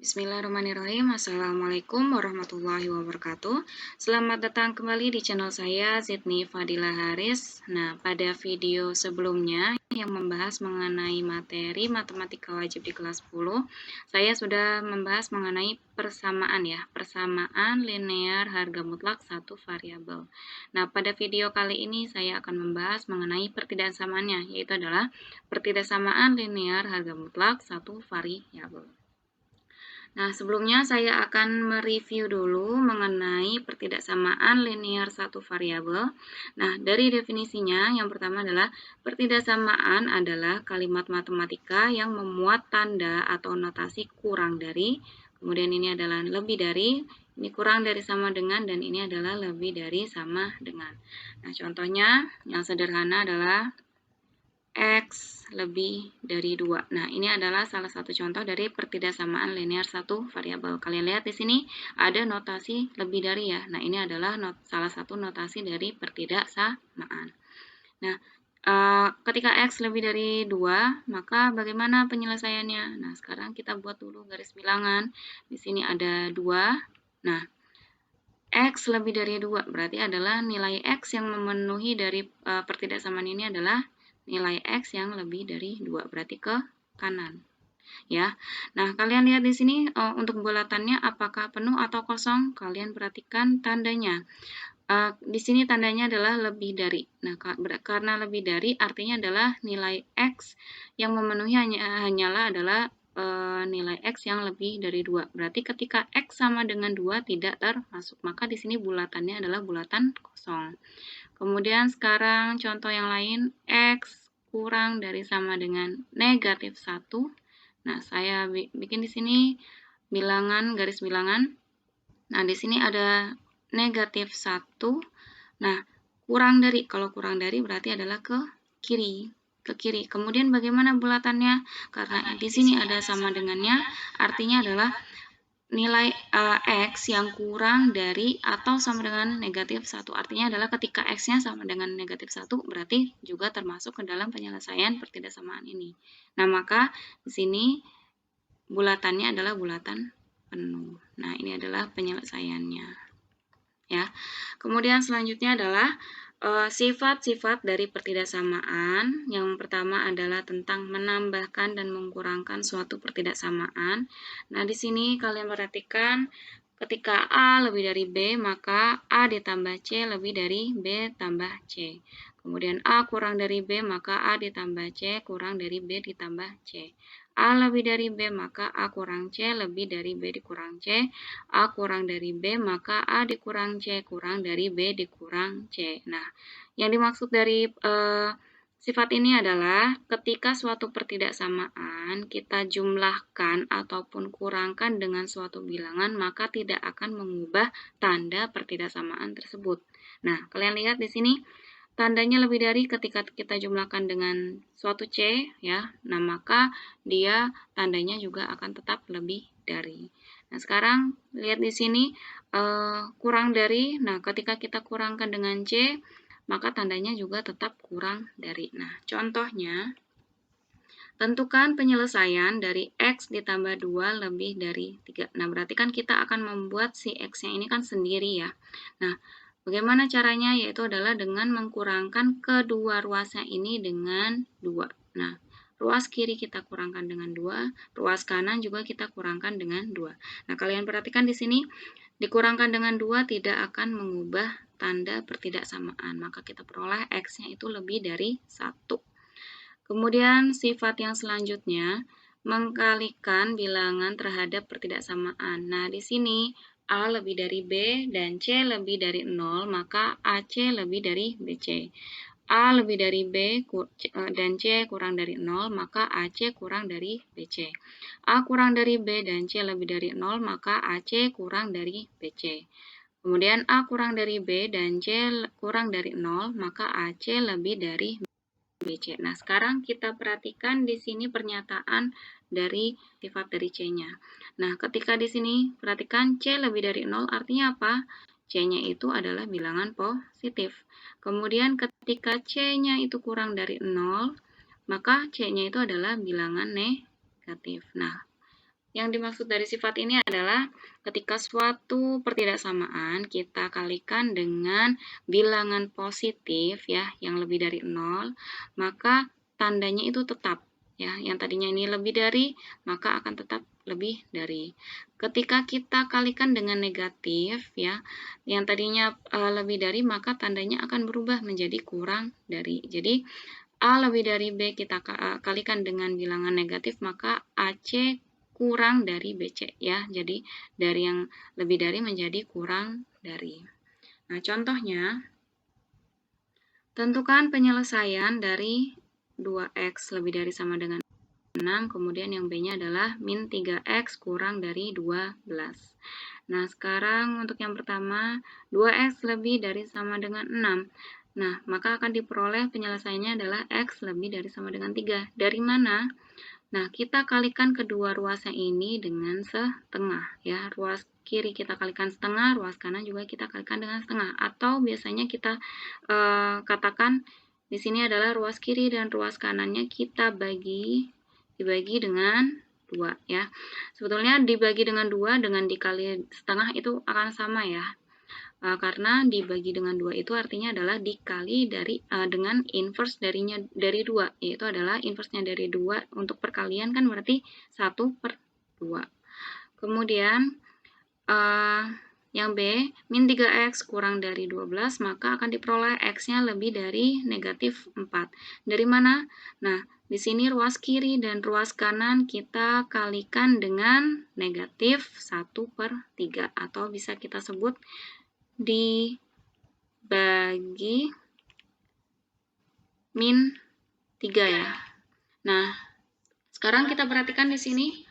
Bismillahirrahmanirrahim. Assalamualaikum warahmatullahi wabarakatuh. Selamat datang kembali di channel saya, Zidni Fadila Haris. Nah, pada video sebelumnya yang membahas mengenai materi matematika wajib di kelas 10, saya sudah membahas mengenai persamaan ya, persamaan linear harga mutlak satu variabel. Nah, pada video kali ini saya akan membahas mengenai pertidaksamaannya, yaitu adalah pertidaksamaan linear harga mutlak satu variabel. Nah, sebelumnya saya akan mereview dulu mengenai pertidaksamaan linear satu variabel. Nah, dari definisinya, yang pertama adalah pertidaksamaan adalah kalimat matematika yang memuat tanda atau notasi kurang dari, kemudian ini adalah lebih dari, ini kurang dari sama dengan, dan ini adalah lebih dari sama dengan. Nah, contohnya yang sederhana adalah X lebih dari 2. Nah, ini adalah salah satu contoh dari pertidaksamaan linear satu variabel. Kalian lihat di sini ada notasi lebih dari ya. Nah, ini adalah salah satu notasi dari pertidaksamaan. Nah, ketika X lebih dari 2, maka bagaimana penyelesaiannya? Nah, sekarang kita buat dulu garis bilangan. Di sini ada 2. Nah, X lebih dari 2 berarti adalah nilai X yang memenuhi dari pertidaksamaan ini adalah nilai X yang lebih dari 2, berarti ke kanan. Ya. Nah, kalian lihat di sini untuk bulatannya apakah penuh atau kosong? Kalian perhatikan tandanya. Di sini tandanya adalah lebih dari. Nah, karena lebih dari artinya adalah nilai X yang memenuhi hanyalah adalah nilai X yang lebih dari 2. Berarti ketika X sama dengan 2 tidak termasuk. Maka di sini bulatannya adalah bulatan kosong. Kemudian sekarang contoh yang lain, X kurang dari sama dengan negatif 1. Nah, saya bikin di sini bilangan, garis bilangan. Nah, di sini ada negatif 1. Nah, kurang dari, kalau kurang dari berarti adalah ke kiri. Kemudian bagaimana bulatannya? Karena di sini ada sama dengannya, artinya adalah nilai X yang kurang dari atau sama dengan negatif 1. Artinya adalah ketika X-nya sama dengan negatif 1, berarti juga termasuk ke dalam penyelesaian pertidaksamaan ini. Nah, maka di sini bulatannya adalah bulatan penuh. Nah, ini adalah penyelesaiannya. Ya. Kemudian selanjutnya adalah sifat-sifat dari pertidaksamaan. Yang pertama adalah tentang menambahkan dan mengurangi suatu pertidaksamaan. Nah, di sini kalian perhatikan ketika A lebih dari B, maka A ditambah C lebih dari B tambah C. Kemudian A kurang dari B, maka A ditambah C kurang dari B ditambah C. A lebih dari B, maka A kurang C lebih dari B dikurang C. A kurang dari B, maka A dikurang C kurang dari B dikurang C. Nah, yang dimaksud dari sifat ini adalah ketika suatu pertidaksamaan kita jumlahkan ataupun kurangkan dengan suatu bilangan, maka tidak akan mengubah tanda pertidaksamaan tersebut. Nah, kalian lihat di sini tandanya lebih dari ketika kita jumlahkan dengan suatu C ya. Nah, maka dia tandanya juga akan tetap lebih dari. Nah, sekarang lihat di sini kurang dari. Nah, ketika kita kurangkan dengan C, maka tandanya juga tetap kurang dari. Nah, contohnya, tentukan penyelesaian dari X ditambah 2 lebih dari 3. Nah, berarti kan kita akan membuat si X-nya ini kan sendiri ya. Nah, bagaimana caranya? Yaitu adalah dengan mengkurangkan kedua ruasnya ini dengan 2. Nah, ruas kiri kita kurangkan dengan 2, ruas kanan juga kita kurangkan dengan 2. Nah, kalian perhatikan di sini, dikurangkan dengan 2 tidak akan mengubah tanda pertidaksamaan, maka kita peroleh X-nya itu lebih dari 1. Kemudian sifat yang selanjutnya, mengkalikan bilangan terhadap pertidaksamaan. Nah, di sini A lebih dari B dan C lebih dari 0, maka AC lebih dari BC. A lebih dari B dan C kurang dari 0, maka AC kurang dari BC. A kurang dari B dan C lebih dari 0, maka AC kurang dari BC. Kemudian A kurang dari B dan C kurang dari 0, maka AC lebih dari BC. Nah, sekarang kita perhatikan di sini pernyataan dari sifat dari C-nya. Nah, ketika di sini perhatikan C lebih dari 0 artinya apa? C-nya itu adalah bilangan positif. Kemudian ketika C-nya itu kurang dari 0, maka C-nya itu adalah bilangan negatif. Nah, Yang dimaksud dari sifat ini adalah ketika suatu pertidaksamaan kita kalikan dengan bilangan positif ya, yang lebih dari 0, maka tandanya itu tetap ya. Yang tadinya ini lebih dari, maka akan tetap lebih dari. Ketika kita kalikan dengan negatif ya, yang tadinya lebih dari, maka tandanya akan berubah menjadi kurang dari. Jadi A lebih dari B kita kalikan dengan bilangan negatif, maka AC kurang dari BC ya. Jadi dari yang lebih dari menjadi kurang dari. Nah, contohnya, tentukan penyelesaian dari 2x lebih dari sama dengan 6, kemudian yang B-nya adalah min 3x kurang dari 12. Nah, sekarang untuk yang pertama, 2x lebih dari sama dengan 6. Nah, maka akan diperoleh penyelesaiannya adalah x lebih dari sama dengan 3. Dari mana? Nah, kita kalikan kedua ruasnya ini dengan setengah ya. Ruas kiri kita kalikan setengah, ruas kanan juga kita kalikan dengan setengah. Atau biasanya kita katakan di sini adalah ruas kiri dan ruas kanannya kita dibagi dengan 2 ya. Sebetulnya dibagi dengan 2 dengan dikali setengah itu akan sama ya. Karena dibagi dengan 2 itu artinya adalah dikali dari dengan inverse dari 2, yaitu adalah inverse-nya dari 2 untuk perkalian kan berarti 1/2. Kemudian yang B, min 3x kurang dari 12, maka akan diperoleh x-nya lebih dari negatif 4. Dari mana? Nah, di sini ruas kiri dan ruas kanan kita kalikan dengan negatif 1/3, atau bisa kita sebut dibagi min 3 ya. Nah, sekarang kita perhatikan di sini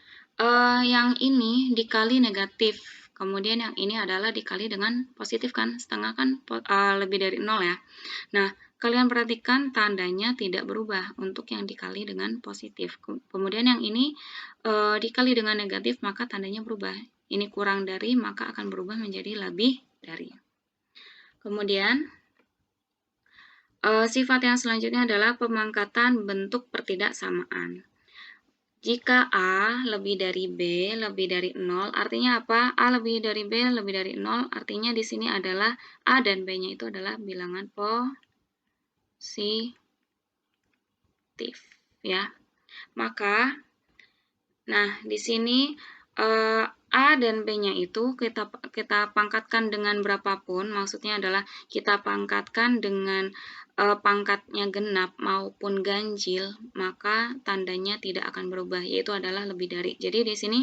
yang ini dikali negatif, kemudian yang ini adalah dikali dengan positif kan, setengah kan lebih dari 0 ya. Nah, kalian perhatikan tandanya tidak berubah untuk yang dikali dengan positif. Kemudian yang ini dikali dengan negatif, maka tandanya berubah. Ini kurang dari, maka akan berubah menjadi lebih dari. Kemudian, sifat yang selanjutnya adalah pemangkatan bentuk pertidaksamaan. Jika A lebih dari B lebih dari 0, artinya apa? A lebih dari B lebih dari 0, artinya di sini adalah A dan B-nya itu adalah bilangan positif ya. Maka, nah di sini A dan B-nya itu kita pangkatkan dengan berapapun, maksudnya adalah kita pangkatkan dengan pangkatnya genap maupun ganjil, maka tandanya tidak akan berubah, yaitu adalah lebih dari. Jadi di sini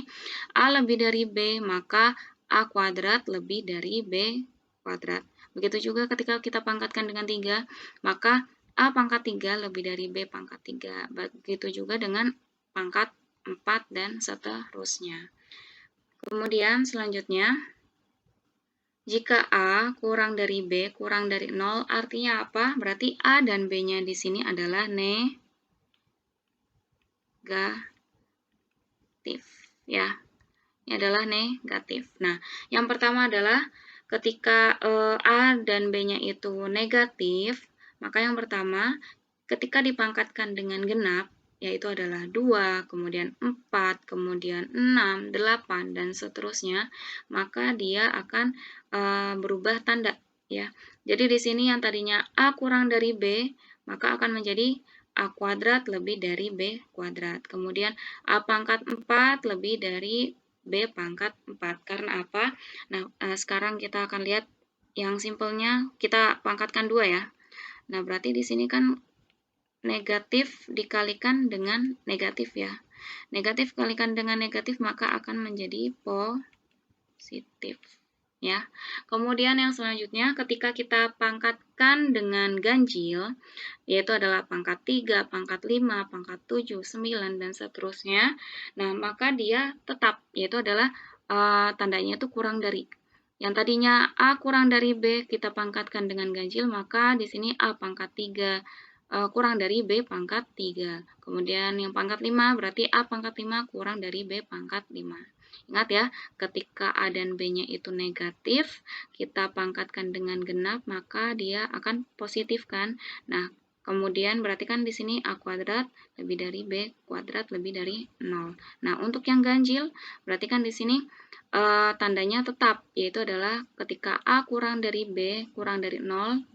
A lebih dari B, maka A kuadrat lebih dari B kuadrat. Begitu juga ketika kita pangkatkan dengan 3, maka A pangkat 3 lebih dari B pangkat 3. Begitu juga dengan pangkat 4 dan seterusnya. Kemudian selanjutnya, jika A kurang dari B kurang dari 0, artinya apa? Berarti A dan B-nya di sini adalah negatif ya. Ini adalah negatif. Nah, yang pertama adalah ketika A dan B-nya itu negatif, maka yang pertama ketika dipangkatkan dengan genap, yaitu adalah 2, kemudian 4, kemudian 6, 8, dan seterusnya, maka dia akan berubah tanda ya. Jadi di sini yang tadinya A kurang dari B, maka akan menjadi A kuadrat lebih dari B kuadrat. Kemudian A pangkat 4 lebih dari B pangkat 4. Karena apa? Nah, sekarang kita akan lihat yang simpelnya kita pangkatkan 2 ya. Nah, berarti di sini kan negatif dikalikan dengan negatif ya. Negatif kalikan dengan negatif maka akan menjadi positif ya. Kemudian yang selanjutnya ketika kita pangkatkan dengan ganjil, yaitu adalah pangkat 3, pangkat 5, pangkat 7, 9 dan seterusnya. Nah, maka dia tetap, yaitu adalah tandanya itu kurang dari. Yang tadinya A kurang dari B kita pangkatkan dengan ganjil, maka di sini A pangkat 3 kurang dari B pangkat 3. Kemudian yang pangkat 5 berarti A pangkat 5 kurang dari B pangkat 5. Ingat ya, ketika A dan B-nya itu negatif, kita pangkatkan dengan genap, maka dia akan positif kan. Nah, Kemudian berarti kan di sini A kuadrat lebih dari B kuadrat lebih dari 0. Nah, untuk yang ganjil berarti kan di sini tandanya tetap, yaitu adalah ketika A kurang dari B kurang dari 0,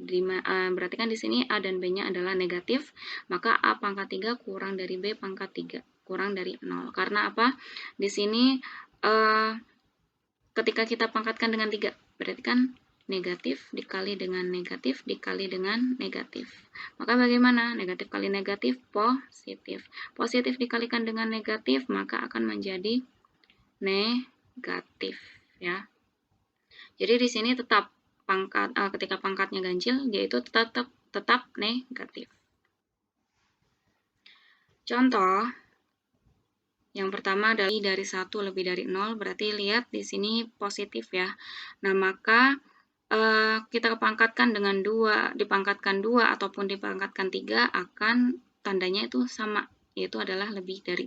berarti kan di sini A dan B-nya adalah negatif, maka A pangkat 3 kurang dari B pangkat 3 kurang dari 0. Karena apa? Di sini ketika kita pangkatkan dengan 3, berarti kan negatif dikali dengan negatif dikali dengan negatif. Maka bagaimana? Negatif kali negatif positif. Positif dikalikan dengan negatif maka akan menjadi negatif ya. Jadi di sini tetap ketika pangkatnya ganjil yaitu tetap negatif. Contoh yang pertama adalah dari 1 lebih dari 0, berarti lihat di sini positif ya. Nah, maka kita pangkatkan dengan 2, dipangkatkan 2 ataupun dipangkatkan 3 akan tandanya itu sama, yaitu adalah lebih dari.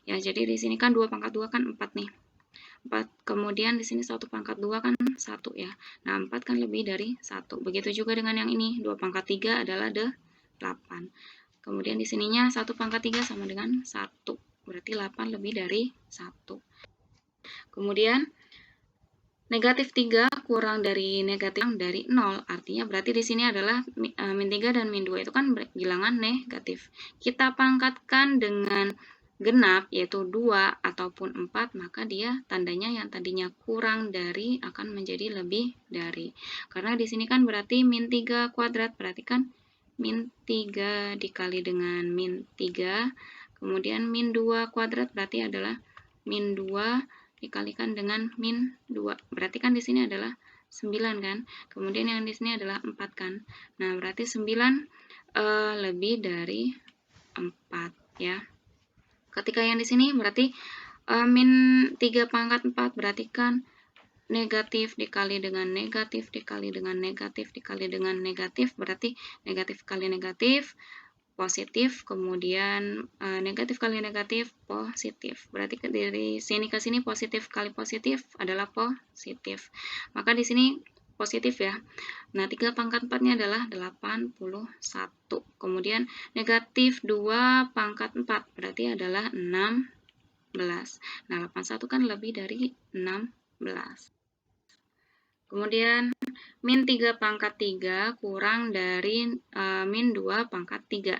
Ya, jadi di sini kan 2 pangkat 2 kan 4 nih. 4, kemudian di sini 1 pangkat 2 kan 1 ya. Nah, 4 kan lebih dari 1. Begitu juga dengan yang ini, 2 pangkat 3 adalah 8. Kemudian di sininya 1 pangkat 3 sama dengan 1. Berarti 8 lebih dari 1. Kemudian negatif 3 kurang dari negatif dari 0, artinya berarti di sini adalah min 3 dan min 2 itu kan bilangan negatif. Kita pangkatkan dengan genap, yaitu 2 ataupun 4, maka dia tandanya yang tadinya kurang dari akan menjadi lebih dari. Karena di sini kan berarti min 3 kuadrat, berarti kan min 3 dikali dengan min 3, kemudian min 2 kuadrat berarti adalah min 2 dikalikan dengan min 2. Berarti kan di sini adalah 9 kan. Kemudian yang di sini adalah 4 kan. Nah, berarti 9 lebih dari 4 ya. Ketika yang di sini berarti min 3 pangkat 4 berarti kan negatif dikali dengan negatif dikali dengan negatif dikali dengan negatif, berarti negatif kali negatif positif, kemudian negatif kali negatif positif. Berarti dari sini ke sini positif kali positif adalah positif. Maka di sini positif ya. Nah, 3 pangkat 4-nya adalah 81. Kemudian negatif 2 pangkat 4 berarti adalah 16. Nah, 81 kan lebih dari 16. Kemudian min 3 pangkat 3 kurang dari min 2 pangkat 3.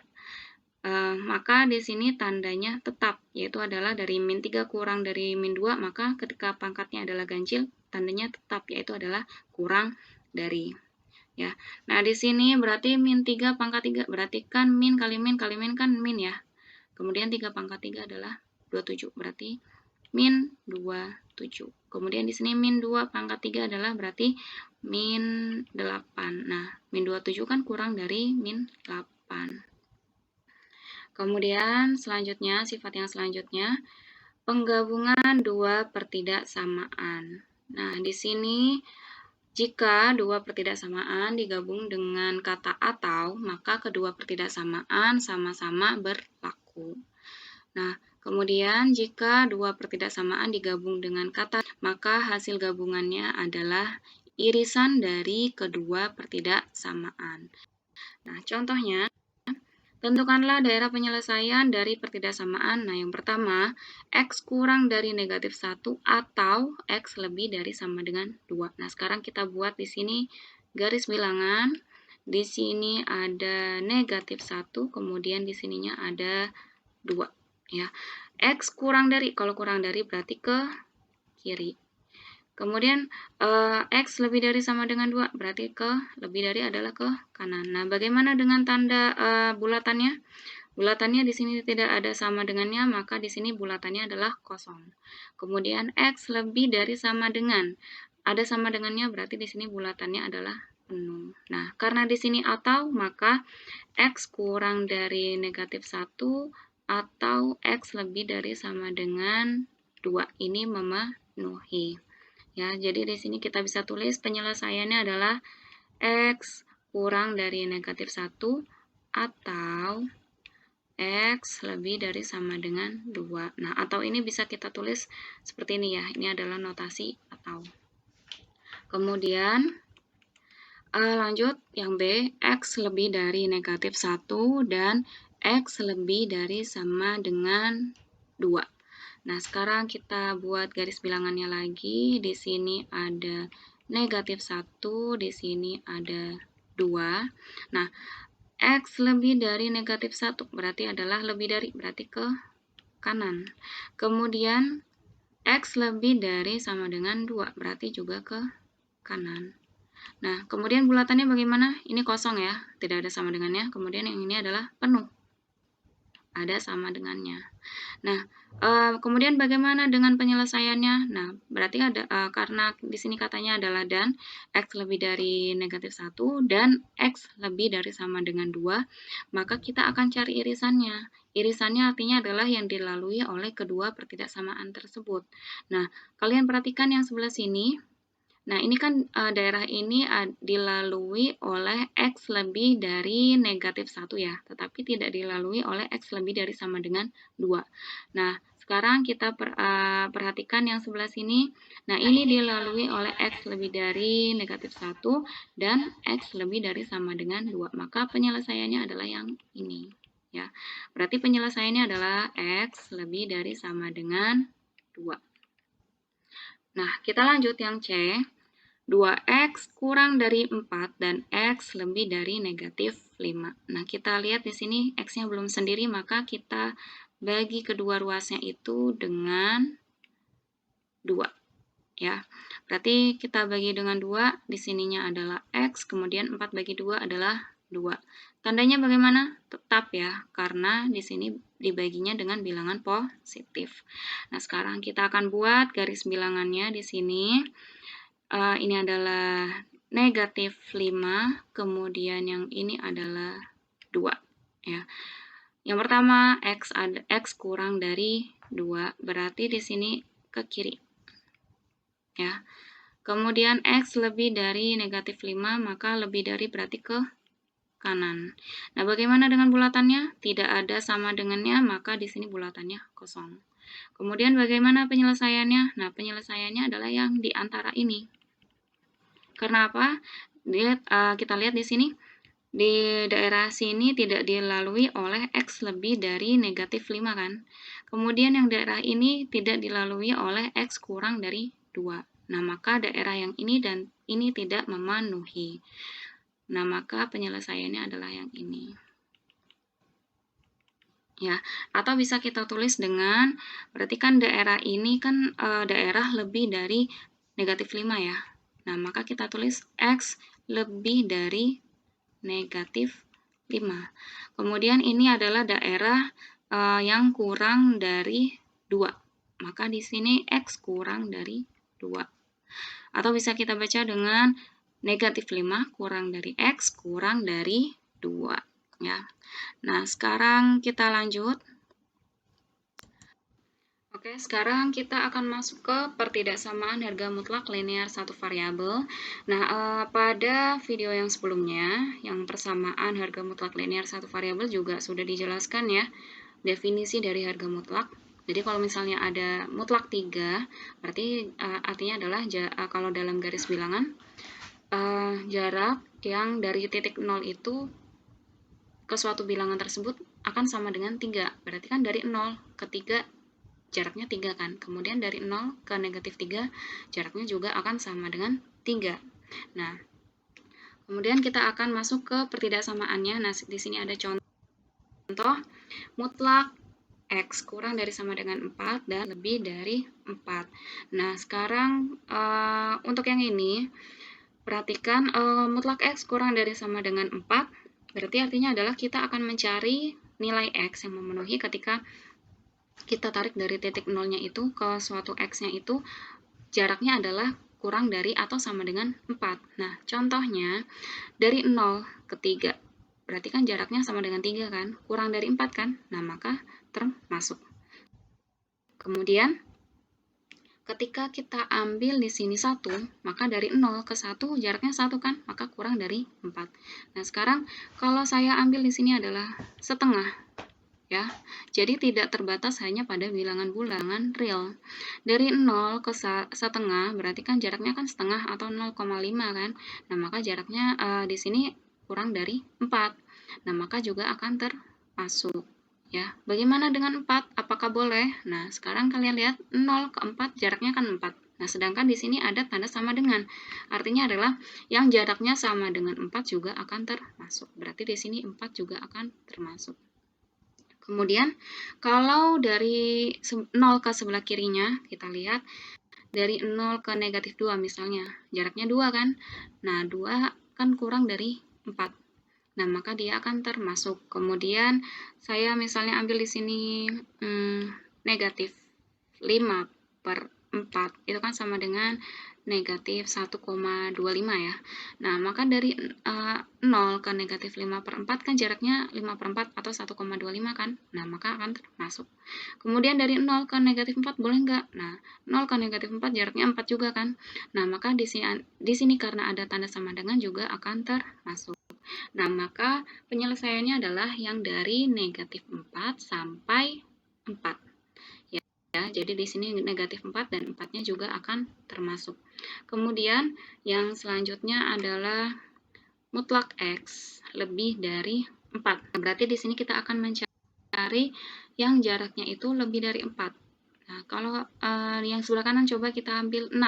Maka di sini tandanya tetap, yaitu adalah dari min 3 kurang dari min 2, maka ketika pangkatnya adalah ganjil, tandanya tetap, yaitu adalah kurang dari. Ya. Nah, di sini berarti min 3 pangkat 3, berarti kan min kali min kan min ya. Kemudian 3 pangkat 3 adalah 27, berarti min 27. Kemudian di sini min 2 pangkat 3 adalah berarti min 8. Nah, min 27 kan kurang dari min 8. Kemudian selanjutnya, sifat yang selanjutnya, penggabungan dua pertidaksamaan. Nah, di sini jika dua pertidaksamaan digabung dengan kata atau, maka kedua pertidaksamaan sama-sama berlaku. Nah, kemudian jika dua pertidaksamaan digabung dengan kata, maka hasil gabungannya adalah irisan dari kedua pertidaksamaan. Nah, contohnya, tentukanlah daerah penyelesaian dari pertidaksamaan. Nah, yang pertama, X kurang dari negatif 1 atau X lebih dari sama dengan 2. Nah, sekarang kita buat di sini garis bilangan. Di sini ada negatif 1, kemudian di sininya ada 2. Ya. X kurang dari, kalau kurang dari berarti ke kiri. Kemudian X lebih dari sama dengan 2, berarti lebih dari adalah ke kanan. Nah, bagaimana dengan tanda bulatannya? Bulatannya di sini tidak ada sama dengannya, maka di sini bulatannya adalah kosong. Kemudian X lebih dari sama dengan, ada sama dengannya, berarti di sini bulatannya adalah penuh. Nah, karena di sini atau, maka X kurang dari negatif 1 atau X lebih dari sama dengan 2 ini memenuhi. Ya, jadi di sini kita bisa tulis penyelesaiannya adalah X kurang dari negatif 1 atau X lebih dari sama dengan 2. Nah, atau ini bisa kita tulis seperti ini ya. Ini adalah notasi atau. Kemudian, Lanjut yang B, X lebih dari negatif 1 dan X lebih dari sama dengan 2. Nah, sekarang kita buat garis bilangannya lagi. Di sini ada negatif 1, di sini ada 2. Nah, X lebih dari negatif 1 berarti adalah lebih dari, berarti ke kanan. Kemudian, X lebih dari sama dengan 2 berarti juga ke kanan. Nah, kemudian bulatannya bagaimana? Ini kosong ya, tidak ada sama dengannya. Kemudian yang ini adalah penuh, ada sama dengannya. Nah, kemudian bagaimana dengan penyelesaiannya? Nah, berarti ada karena di sini katanya adalah dan X lebih dari negatif 1 dan X lebih dari sama dengan 2, maka kita akan cari irisannya. Irisannya artinya adalah yang dilalui oleh kedua pertidaksamaan tersebut. Nah, kalian perhatikan yang sebelah sini. Nah, ini kan daerah ini dilalui oleh X lebih dari negatif 1 ya, tetapi tidak dilalui oleh X lebih dari sama dengan 2. Nah, sekarang kita perhatikan yang sebelah sini. Nah, ini dilalui oleh X lebih dari negatif 1 dan X lebih dari sama dengan 2. Maka penyelesaiannya adalah yang ini. Ya, berarti penyelesaiannya adalah X lebih dari sama dengan 2. Nah, kita lanjut yang C. 2x kurang dari 4 dan x lebih dari negatif 5. Nah, kita lihat di sini x-nya belum sendiri, maka kita bagi kedua ruasnya itu dengan 2. Ya, berarti kita bagi dengan 2, di sininya adalah x, kemudian 4 bagi 2 adalah 2. Tandanya bagaimana? Tetap ya, karena di sini dibaginya dengan bilangan positif. Nah, sekarang kita akan buat garis bilangannya di sini. Ini adalah negatif 5, kemudian yang ini adalah 2. Ya. Yang pertama, X kurang dari 2, berarti di sini ke kiri. Ya. Kemudian X lebih dari negatif 5, maka lebih dari berarti ke kanan. Nah, bagaimana dengan bulatannya? Tidak ada sama dengannya, maka di sini bulatannya kosong. Kemudian bagaimana penyelesaiannya? Nah, penyelesaiannya adalah yang di antara ini. Karena apa? Kita lihat di sini, di daerah sini tidak dilalui oleh X lebih dari negatif 5 kan. Kemudian yang daerah ini tidak dilalui oleh X kurang dari 2. Nah, maka daerah yang ini dan ini tidak memenuhi. Nah, maka penyelesaiannya adalah yang ini. Ya, atau bisa kita tulis dengan, berarti kan daerah ini kan daerah lebih dari negatif 5 ya. Nah, maka kita tulis X lebih dari negatif 5. Kemudian ini adalah daerah yang kurang dari 2. Maka di sini X kurang dari 2. Atau bisa kita baca dengan negatif 5 kurang dari X kurang dari 2. Ya. Nah, sekarang kita lanjut. Oke, sekarang kita akan masuk ke pertidaksamaan harga mutlak linear satu variabel. Nah, pada video yang sebelumnya, yang persamaan harga mutlak linear satu variabel juga sudah dijelaskan ya, definisi dari harga mutlak. Jadi kalau misalnya ada mutlak 3, berarti artinya adalah kalau dalam garis bilangan, jarak yang dari titik 0 itu ke suatu bilangan tersebut akan sama dengan 3. Berarti kan dari 0 ke 3 jaraknya 3 kan. Kemudian dari 0 ke negatif 3 jaraknya juga akan sama dengan 3. Nah, kemudian kita akan masuk ke pertidaksamaannya. Nah, di sini ada contoh mutlak X kurang dari sama dengan 4 dan lebih dari 4. Nah, sekarang untuk yang ini perhatikan mutlak X kurang dari sama dengan 4 berarti artinya adalah kita akan mencari nilai X yang memenuhi ketika kita tarik dari titik nolnya itu ke suatu X-nya itu jaraknya adalah kurang dari atau sama dengan 4. Nah, contohnya dari 0 ke 3. Berarti kan jaraknya sama dengan 3 kan? Kurang dari 4 kan? Nah, maka termasuk. Kemudian, ketika kita ambil di sini 1, maka dari 0 ke 1 jaraknya 1 kan? Maka kurang dari 4. Nah, sekarang kalau saya ambil di sini adalah setengah. ya. Jadi tidak terbatas hanya pada bilangan bulan real. Dari 0 ke setengah berarti kan jaraknya kan setengah atau 0,5 kan. Nah, maka jaraknya di sini kurang dari 4. Nah, maka juga akan termasuk. Ya, bagaimana dengan 4? Apakah boleh? Nah, sekarang kalian lihat 0 ke 4 jaraknya kan 4. Nah, sedangkan di sini ada tanda sama dengan. Artinya adalah yang jaraknya sama dengan 4 juga akan termasuk. Berarti di sini 4 juga akan termasuk. Kemudian, kalau dari 0 ke sebelah kirinya, kita lihat dari 0 ke negatif 2 misalnya. Jaraknya 2 kan? Nah, 2 kan kurang dari 4. Nah, maka dia akan termasuk. Kemudian, saya misalnya ambil di sini negatif 5 per 4. Itu kan sama dengan negatif 1,25 ya. Nah, maka dari 0 ke negatif 5 per 4 kan jaraknya 5 per 4 atau 1,25 kan. Nah, maka akan termasuk. Kemudian dari 0 ke negatif 4 boleh nggak? Nah, 0 ke negatif 4 jaraknya 4 juga kan. Nah, maka di sini karena ada tanda sama dengan juga akan termasuk. Nah, maka penyelesaiannya adalah yang dari negatif 4 sampai 4. Ya, jadi di sini negatif 4 dan 4-nya juga akan termasuk. Kemudian yang selanjutnya adalah mutlak X lebih dari 4. Berarti di sini kita akan mencari yang jaraknya itu lebih dari 4. Nah, kalau yang sebelah kanan coba kita ambil 6.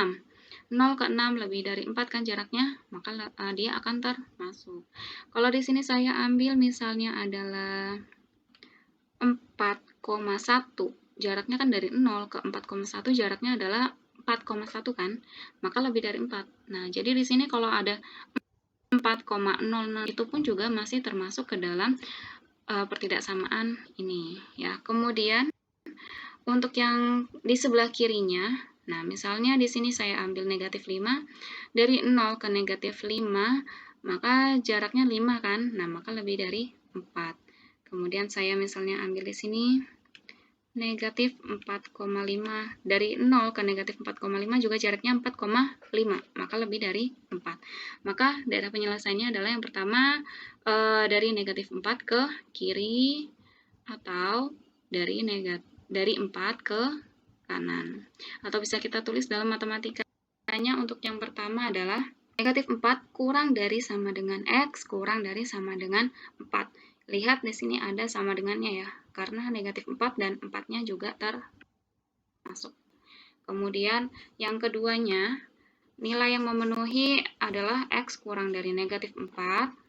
0 ke 6 lebih dari 4 kan jaraknya, maka dia akan termasuk. Kalau di sini saya ambil misalnya adalah 4,1. Jaraknya kan dari 0 ke 4,1 jaraknya adalah 4,1 kan, maka lebih dari 4. Nah, jadi di sini kalau ada 4,00 itu pun juga masih termasuk ke dalam pertidaksamaan ini ya. Kemudian untuk yang di sebelah kirinya, nah misalnya di sini saya ambil negatif 5, dari 0 ke negatif 5, maka jaraknya 5 kan, nah maka lebih dari 4. Kemudian saya misalnya ambil di sini negatif 4,5. Dari 0 ke negatif 4,5 juga jaraknya 4,5, maka lebih dari 4. Maka daerah penyelesaiannya adalah yang pertama dari negatif 4 ke kiri atau dari 4 ke kanan. Atau bisa kita tulis dalam matematikanya untuk yang pertama adalah negatif 4 kurang dari sama dengan X kurang dari sama dengan 4. Lihat di sini ada sama dengannya ya, karena negatif 4 dan 4-nya juga termasuk. Kemudian yang keduanya, nilai yang memenuhi adalah X kurang dari negatif 4,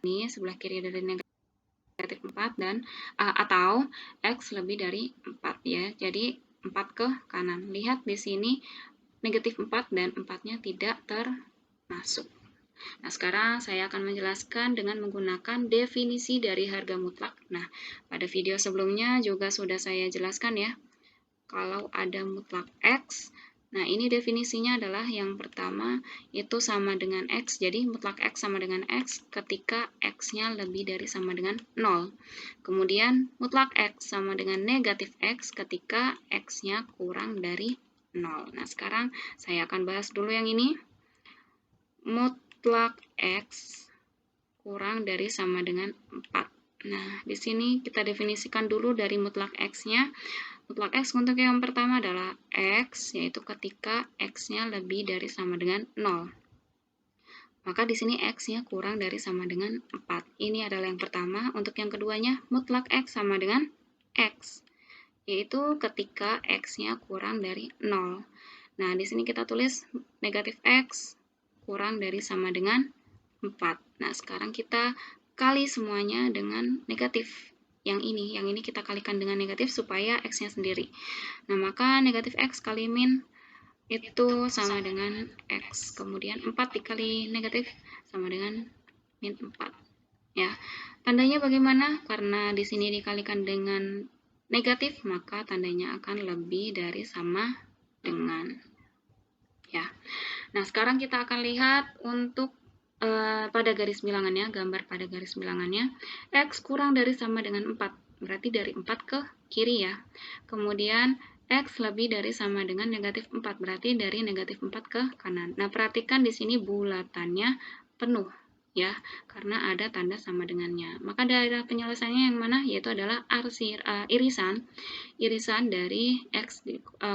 ini sebelah kiri dari negatif 4, dan atau X lebih dari 4 ya, jadi 4 ke kanan. Lihat di sini negatif 4 dan 4-nya tidak termasuk. Nah, sekarang saya akan menjelaskan dengan menggunakan definisi dari harga mutlak. Nah, pada video sebelumnya juga sudah saya jelaskan ya, kalau ada mutlak X, nah ini definisinya adalah yang pertama itu sama dengan X, jadi mutlak X sama dengan X ketika X-nya lebih dari sama dengan 0. Kemudian mutlak X sama dengan negatif X ketika X-nya kurang dari 0. Nah, sekarang saya akan bahas dulu yang ini. Mutlak X kurang dari sama dengan 4. Nah, di sini kita definisikan dulu dari mutlak X-nya. Mutlak X untuk yang pertama adalah X, yaitu ketika X-nya lebih dari sama dengan 0. Maka di sini X-nya kurang dari sama dengan 4. Ini adalah yang pertama. Untuk yang keduanya, mutlak X sama dengan X, yaitu ketika X-nya kurang dari 0. Nah, di sini kita tulis negatif X kurang dari sama dengan 4. Nah, sekarang kita kali semuanya dengan negatif. Yang ini kita kalikan dengan negatif supaya X-nya sendiri. Nah, maka negatif X kali min itu sama dengan X. Kemudian 4 dikali negatif sama dengan min 4. Ya, tandanya bagaimana? Karena di sini dikalikan dengan negatif, maka tandanya akan lebih dari sama dengan. Ya. Nah, sekarang kita akan lihat untuk pada garis bilangannya, gambar pada garis bilangannya, X kurang dari sama dengan 4, berarti dari 4 ke kiri ya. Kemudian X lebih dari sama dengan negatif 4, berarti dari negatif 4 ke kanan. Nah, perhatikan di sini bulatannya penuh. ya, karena ada tanda sama dengannya. Maka daerah penyelesaiannya yang mana? Yaitu adalah irisan. Irisan dari X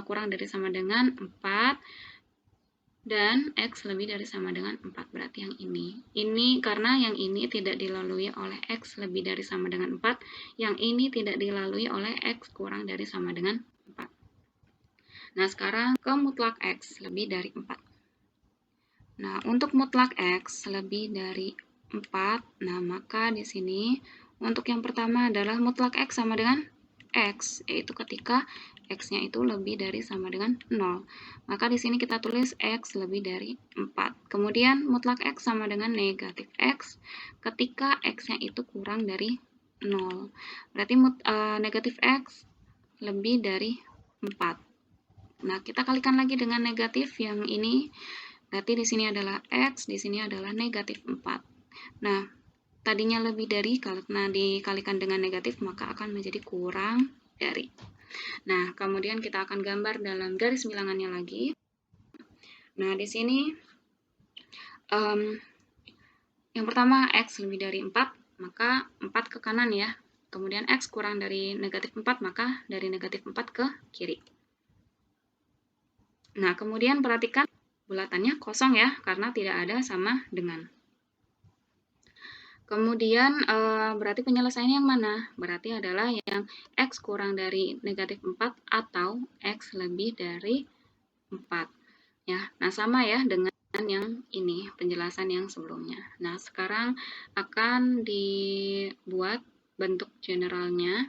kurang dari sama dengan 4 dan X lebih dari sama dengan 4, berarti yang ini. Ini karena yang ini tidak dilalui oleh X lebih dari sama dengan 4, yang ini tidak dilalui oleh X kurang dari sama dengan 4. Nah, sekarang ke mutlak X lebih dari 4. Nah, untuk mutlak X lebih dari 4, nah maka di sini untuk yang pertama adalah mutlak X sama dengan X, yaitu ketika X-nya itu lebih dari sama dengan 0. Maka di sini kita tulis X lebih dari 4. Kemudian mutlak X sama dengan negatif X ketika X-nya itu kurang dari 0. Berarti negatif X lebih dari 4. Nah, kita kalikan lagi dengan negatif yang ini. Berarti di sini adalah X, di sini adalah negatif 4. Nah, tadinya lebih dari, karena dikalikan dengan negatif, maka akan menjadi kurang dari. Nah, kemudian kita akan gambar dalam garis bilangannya lagi. Nah, di sini yang pertama X lebih dari 4, maka 4 ke kanan ya. Kemudian X kurang dari negatif 4, maka dari negatif 4 ke kiri. Nah, kemudian perhatikan bulatannya kosong ya, karena tidak ada sama dengan. Kemudian berarti penyelesaiannya yang mana? Berarti adalah yang X kurang dari negatif 4 atau X lebih dari 4. Ya, nah sama ya dengan yang ini, penjelasan yang sebelumnya. Nah, sekarang akan dibuat bentuk generalnya.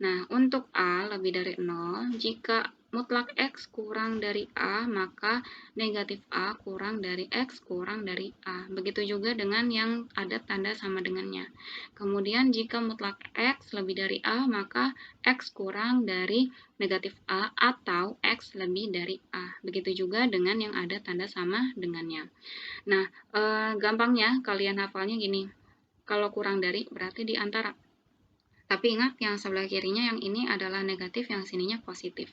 Nah, untuk A lebih dari 0, jika mutlak X kurang dari A, maka negatif A kurang dari X kurang dari A. Begitu juga dengan yang ada tanda sama dengannya. Kemudian jika mutlak X lebih dari A, maka X kurang dari negatif A atau X lebih dari A. Begitu juga dengan yang ada tanda sama dengannya. Nah, gampangnya kalian hafalnya gini. Kalau kurang dari berarti di antara. Tapi ingat yang sebelah kirinya yang ini adalah negatif, yang sininya positif.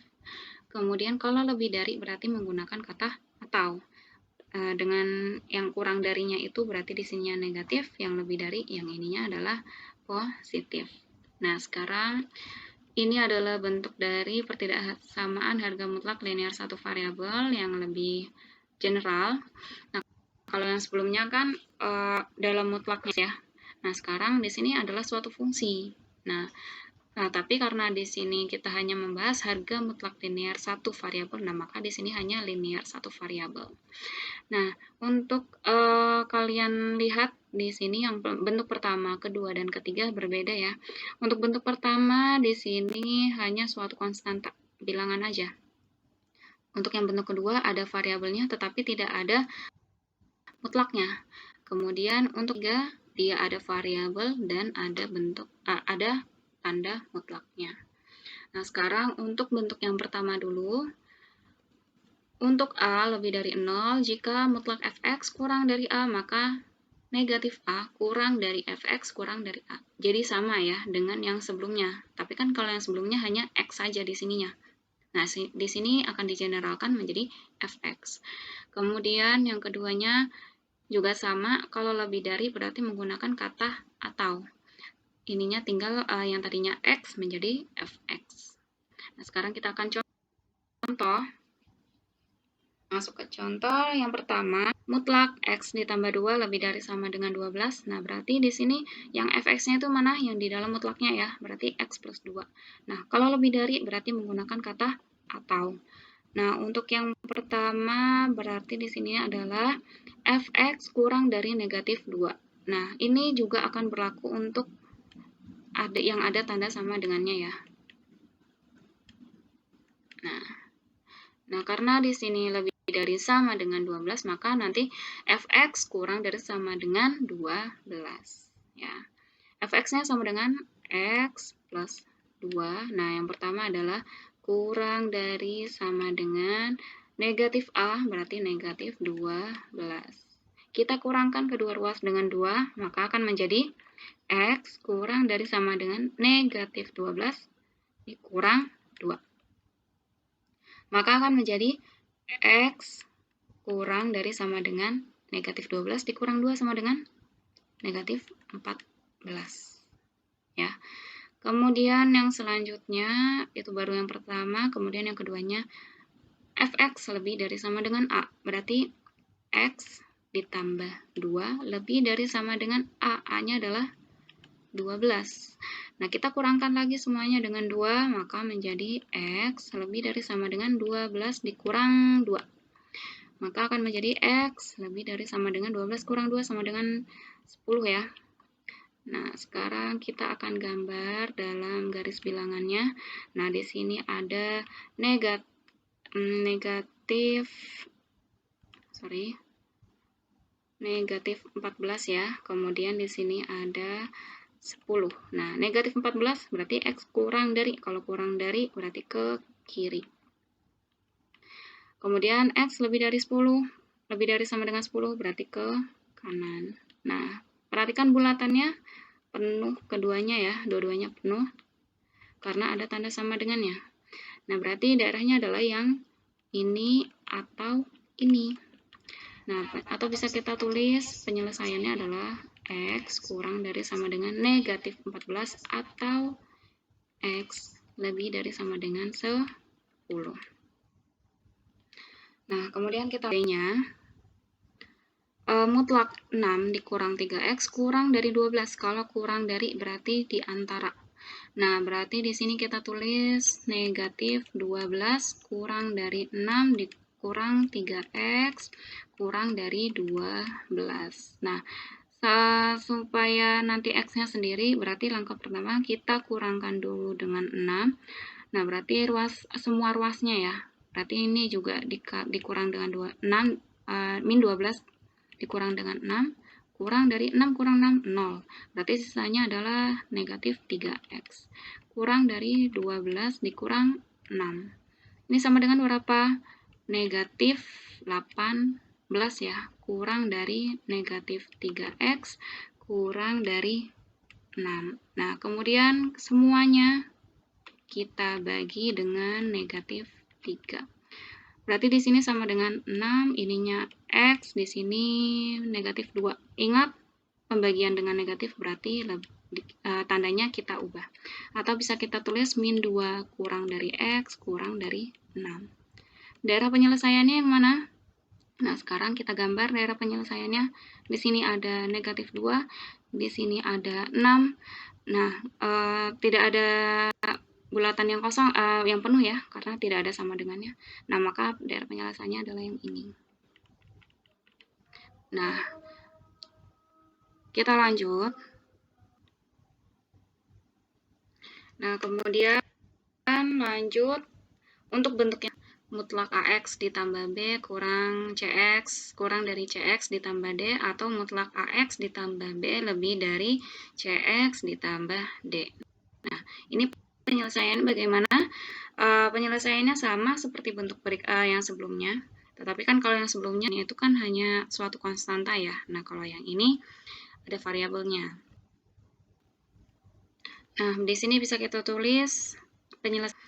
Kemudian kalau lebih dari berarti menggunakan kata atau. Dengan yang kurang darinya itu berarti di sininya negatif, yang lebih dari yang ininya adalah positif. Nah, sekarang ini adalah bentuk dari pertidaksamaan harga mutlak linear satu variabel yang lebih general. Nah, kalau yang sebelumnya kan dalam mutlaknya ya. Nah, sekarang di sini adalah suatu fungsi. Nah, tapi karena di sini kita hanya membahas harga mutlak linear satu variabel, nah maka di sini hanya linear satu variabel. Nah, untuk kalian lihat di sini yang bentuk pertama, kedua, dan ketiga berbeda ya. Untuk bentuk pertama di sini hanya suatu konstanta bilangan aja. Untuk yang bentuk kedua ada variabelnya tetapi tidak ada mutlaknya. Kemudian untuk tiga dia ada variabel dan ada ada tanda mutlaknya. Nah, sekarang untuk bentuk yang pertama dulu. Untuk A lebih dari 0, jika mutlak fx kurang dari A, maka negatif A kurang dari fx kurang dari A. Jadi sama ya dengan yang sebelumnya. Tapi kan kalau yang sebelumnya hanya x saja di sininya. Nah, di sini akan digeneralkan menjadi fx. Kemudian yang keduanya juga sama, kalau lebih dari berarti menggunakan kata atau. Ininya tinggal yang tadinya x menjadi fx. Nah, sekarang kita akan contoh. Masuk ke contoh yang pertama, mutlak x ditambah 2 lebih dari sama dengan 12. Nah, berarti di sini yang fx-nya itu mana? Yang di dalam mutlaknya ya, berarti x plus 2. Nah, kalau lebih dari berarti menggunakan kata atau. Nah, untuk yang pertama berarti di sini adalah fx kurang dari negatif 2. Nah, ini juga akan berlaku untuk yang ada tanda sama dengannya ya. Nah, karena di sini lebih dari sama dengan 12, maka nanti fx kurang dari sama dengan 12. Ya. Fx-nya sama dengan x plus 2. Nah, yang pertama adalah kurang dari sama dengan negatif A, berarti negatif 12. Kita kurangkan kedua ruas dengan 2, maka akan menjadi x kurang dari sama dengan negatif 12 dikurang 2. Maka akan menjadi x kurang dari sama dengan negatif 12 dikurang 2 sama dengan negatif 14. Ya. Kemudian yang selanjutnya itu baru yang pertama, kemudian yang keduanya fx lebih dari sama dengan a. Berarti x ditambah 2 lebih dari sama dengan a. A-nya adalah 12. Nah, kita kurangkan lagi semuanya dengan 2, maka menjadi x lebih dari sama dengan 12 dikurang 2. Maka akan menjadi x lebih dari sama dengan 12 kurang 2 sama dengan 10 ya. Nah, sekarang kita akan gambar dalam garis bilangannya. Nah, di sini ada negatif 14 ya. Kemudian di sini ada 10. Nah, negatif 14 berarti x kurang dari. Kalau kurang dari berarti ke kiri. Kemudian x lebih dari 10. Lebih dari sama dengan 10 berarti ke kanan. Nah, perhatikan bulatannya penuh keduanya ya. Dua-duanya penuh. Karena ada tanda sama dengannya. Nah, berarti daerahnya adalah yang ini atau ini. Nah, atau bisa kita tulis penyelesaiannya adalah x kurang dari sama dengan negatif 14 atau x lebih dari sama dengan 10. Nah, kemudian kita nya mutlak 6 dikurang 3x kurang dari 12. Kalau kurang dari berarti di antara. Nah, berarti di sini kita tulis negatif 12 kurang dari 6 dikurang 3x kurang dari 12. Nah, supaya nanti x-nya sendiri, berarti langkah pertama kita kurangkan dulu dengan 6. Nah, berarti semua ruasnya ya. Berarti ini juga dikurang dengan 6, min 12 dikurang dengan 6. Kurang dari 6 kurang 6, 0. Berarti sisanya adalah negatif 3x. Kurang dari 12 dikurang 6. Ini sama dengan berapa? Negatif 18 ya. Kurang dari negatif 3x kurang dari 6. Nah, kemudian semuanya kita bagi dengan negatif 3. Berarti di sini sama dengan 6, ininya x, di sini negatif 2. Ingat, pembagian dengan negatif berarti tandanya kita ubah. Atau bisa kita tulis min 2 kurang dari x kurang dari 6. Daerah penyelesaiannya yang mana? Nah, sekarang kita gambar daerah penyelesaiannya. Di sini ada negatif 2, di sini ada 6. Nah, tidak ada bulatan yang kosong, yang penuh ya, karena tidak ada sama dengannya. Nah, maka daerah penyelesaiannya adalah yang ini. Nah, kita lanjut. Nah, kemudian lanjut untuk bentuknya mutlak AX ditambah B kurang CX kurang dari CX ditambah D, atau mutlak AX ditambah B lebih dari CX ditambah D. Nah, ini penyelesaian bagaimana? Penyelesaiannya sama seperti bentuk yang sebelumnya, tetapi kan kalau yang sebelumnya itu kan hanya suatu konstanta ya. Nah, kalau yang ini ada variabelnya. Nah, di sini bisa kita tulis penyelesaian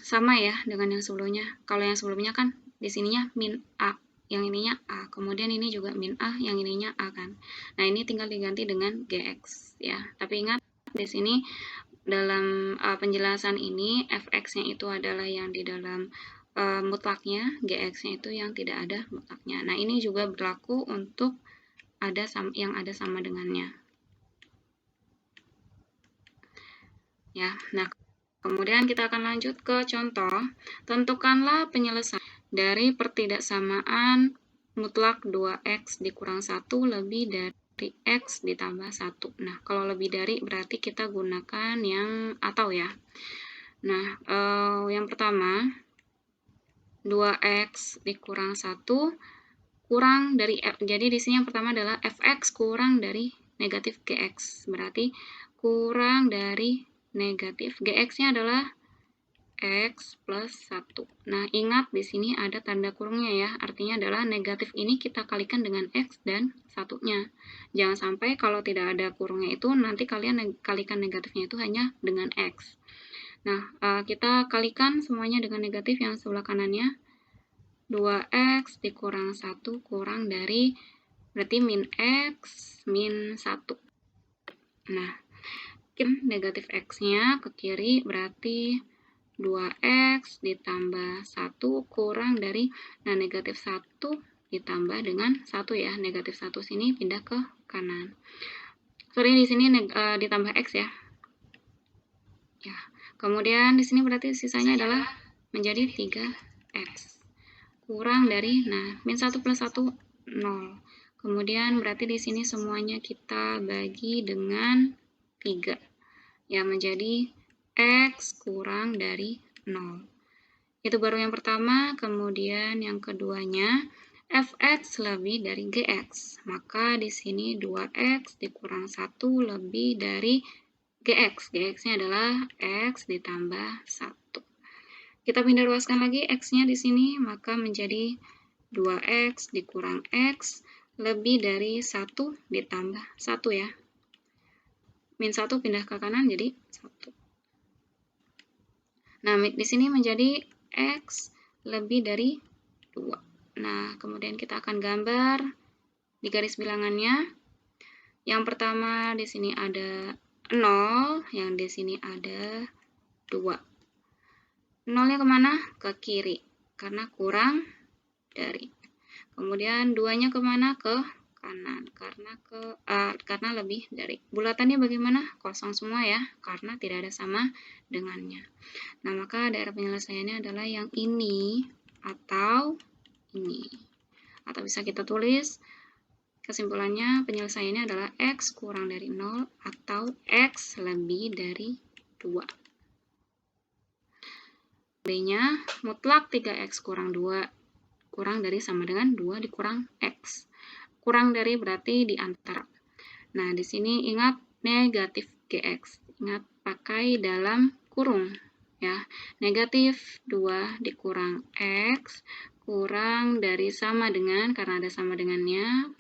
sama ya dengan yang sebelumnya. Kalau yang sebelumnya kan di sininya min A, yang ininya A, kemudian ini juga min A, yang ininya A kan. Nah, ini tinggal diganti dengan GX ya. Tapi ingat di sini dalam penjelasan ini fx-nya itu adalah yang di dalam mutlaknya, gx-nya itu yang tidak ada mutlaknya. Nah, ini juga berlaku untuk yang ada sama dengannya. Ya, nah kemudian kita akan lanjut ke contoh. Tentukanlah penyelesaian dari pertidaksamaan mutlak 2x dikurang 1 lebih dari x ditambah 1. Nah, kalau lebih dari berarti kita gunakan yang atau ya. Nah, yang pertama 2x dikurang 1 kurang dari f. Jadi di sini yang pertama adalah fx kurang dari negatif gx. Berarti kurang dari negatif gx-nya adalah x plus 1. Nah, ingat di sini ada tanda kurungnya ya. Artinya adalah negatif ini kita kalikan dengan x dan satunya. Jangan sampai kalau tidak ada kurungnya itu nanti kalian kalikan negatifnya itu hanya dengan x. Nah, kita kalikan semuanya dengan negatif yang sebelah kanannya. 2x dikurang 1 kurang dari berarti min X min 1. Nah, negatif X-nya ke kiri berarti 2X ditambah 1 kurang dari, nah negatif 1 ditambah dengan 1 ya, negatif 1 sini pindah ke kanan. Sorry, di sini ditambah X ya. Ya, kemudian di sini berarti sisanya adalah menjadi 3X. Kurang dari, nah min 1 plus 1, 0. Kemudian berarti di sini semuanya kita bagi dengan 3. Ya, menjadi X kurang dari 0. Itu baru yang pertama, kemudian yang keduanya, Fx lebih dari Gx. Maka di sini 2X dikurang 1 lebih dari Gx. Gx-nya adalah X ditambah 1. Kita pindah ruaskan lagi X-nya di sini, maka menjadi 2X dikurang X lebih dari 1 ditambah 1 ya. Min 1 pindah ke kanan jadi 1. Nah, di sini menjadi X lebih dari 2. Nah, kemudian kita akan gambar di garis bilangannya. Yang pertama di sini ada 0, yang di sini ada 2. 0-nya kemana? Ke kiri, karena kurang dari. Kemudian 2-nya kemana? Ke kanan, karena lebih dari. Bulatannya bagaimana? Kosong semua ya, karena tidak ada sama dengannya. Nah, maka daerah penyelesaiannya adalah yang ini atau ini. Atau bisa kita tulis kesimpulannya, penyelesaiannya adalah X kurang dari 0 atau X lebih dari 2. B-nya mutlak 3X kurang 2 kurang dari sama dengan 2 dikurang X. Kurang dari berarti di antara. Nah, di sini ingat negatif GX. Ingat pakai dalam kurung ya. Negatif 2 dikurang X kurang dari sama dengan, karena ada sama dengannya,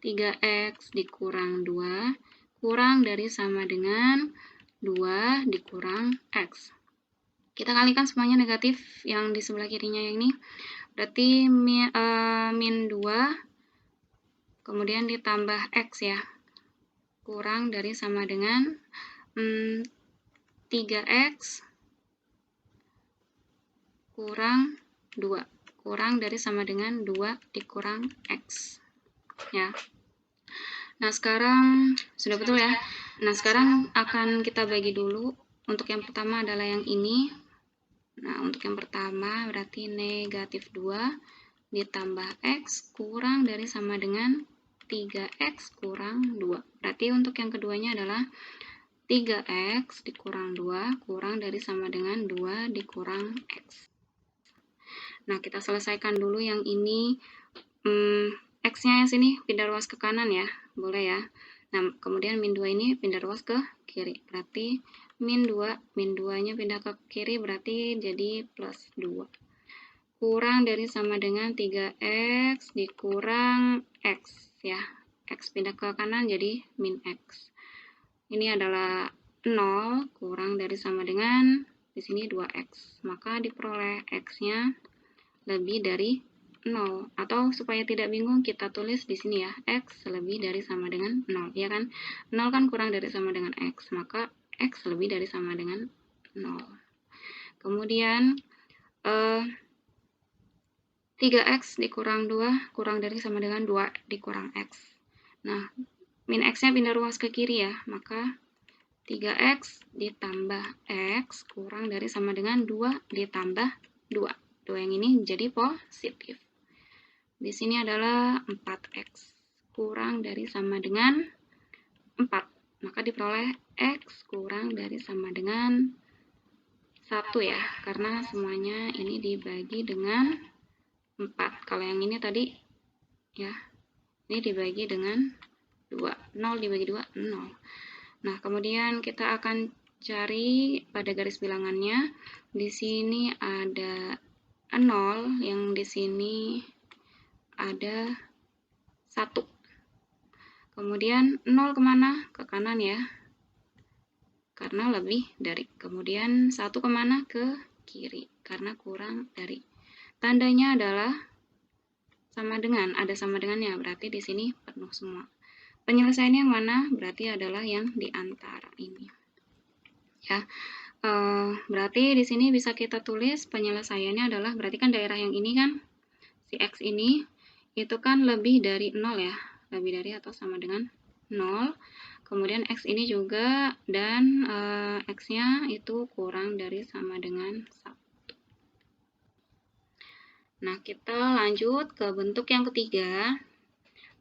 3X dikurang 2 kurang dari sama dengan 2 dikurang X. Kita kalikan semuanya negatif yang di sebelah kirinya yang ini. Berarti min 2 kemudian ditambah X ya. Kurang dari sama dengan 3X kurang 2. Kurang dari sama dengan 2 dikurang X. Ya. Nah, sekarang sudah betul ya. Nah, sekarang akan kita bagi dulu. Untuk yang pertama adalah yang ini. Nah, untuk yang pertama berarti negatif 2 ditambah X kurang dari sama dengan 3X kurang 2. Berarti untuk yang keduanya adalah 3X dikurang 2 kurang dari sama dengan 2 dikurang X. Nah, kita selesaikan dulu yang ini. X-nya yang sini pindah ruas ke kanan ya, boleh ya. Nah, kemudian min 2 ini pindah ruas ke kiri. Berarti min 2-nya pindah ke kiri berarti jadi plus 2. Kurang dari sama dengan 3X dikurang X ya. X pindah ke kanan jadi min X. Ini adalah 0 kurang dari sama dengan di sini 2X. Maka diperoleh X-nya lebih dari 0. Atau supaya tidak bingung kita tulis di sini ya, X lebih dari sama dengan 0. Ya kan? 0 kan kurang dari sama dengan X. Maka X lebih dari sama dengan 0. Kemudian 3X dikurang 2 kurang dari sama dengan 2 dikurang X. Nah, min X-nya pindah ruas ke kiri ya, maka 3X ditambah X kurang dari sama dengan 2 ditambah 2. 2 yang ini jadi positif. Di sini adalah 4X kurang dari sama dengan 4. Maka diperoleh X kurang dari sama dengan 1 ya, karena semuanya ini dibagi dengan 4. Kalau yang ini tadi ya, ini dibagi dengan 2. 0 dibagi 2, 0. Nah, kemudian kita akan cari pada garis bilangannya. Di sini ada 0, yang di sini ada 1. Kemudian 0 kemana? Ke kanan ya, karena lebih dari. Kemudian 1 kemana? Ke kiri, karena kurang dari. Tandanya adalah sama dengan, ada sama dengannya, berarti di sini penuh semua. Penyelesaiannya yang mana? Berarti adalah yang di antara ini. Ya, berarti di sini bisa kita tulis penyelesaiannya adalah, berarti kan daerah yang ini kan, si X ini, itu kan lebih dari 0 ya, lebih dari atau sama dengan 0. Kemudian X ini juga, dan X-nya itu kurang dari sama dengan 1. Nah, kita lanjut ke bentuk yang ketiga,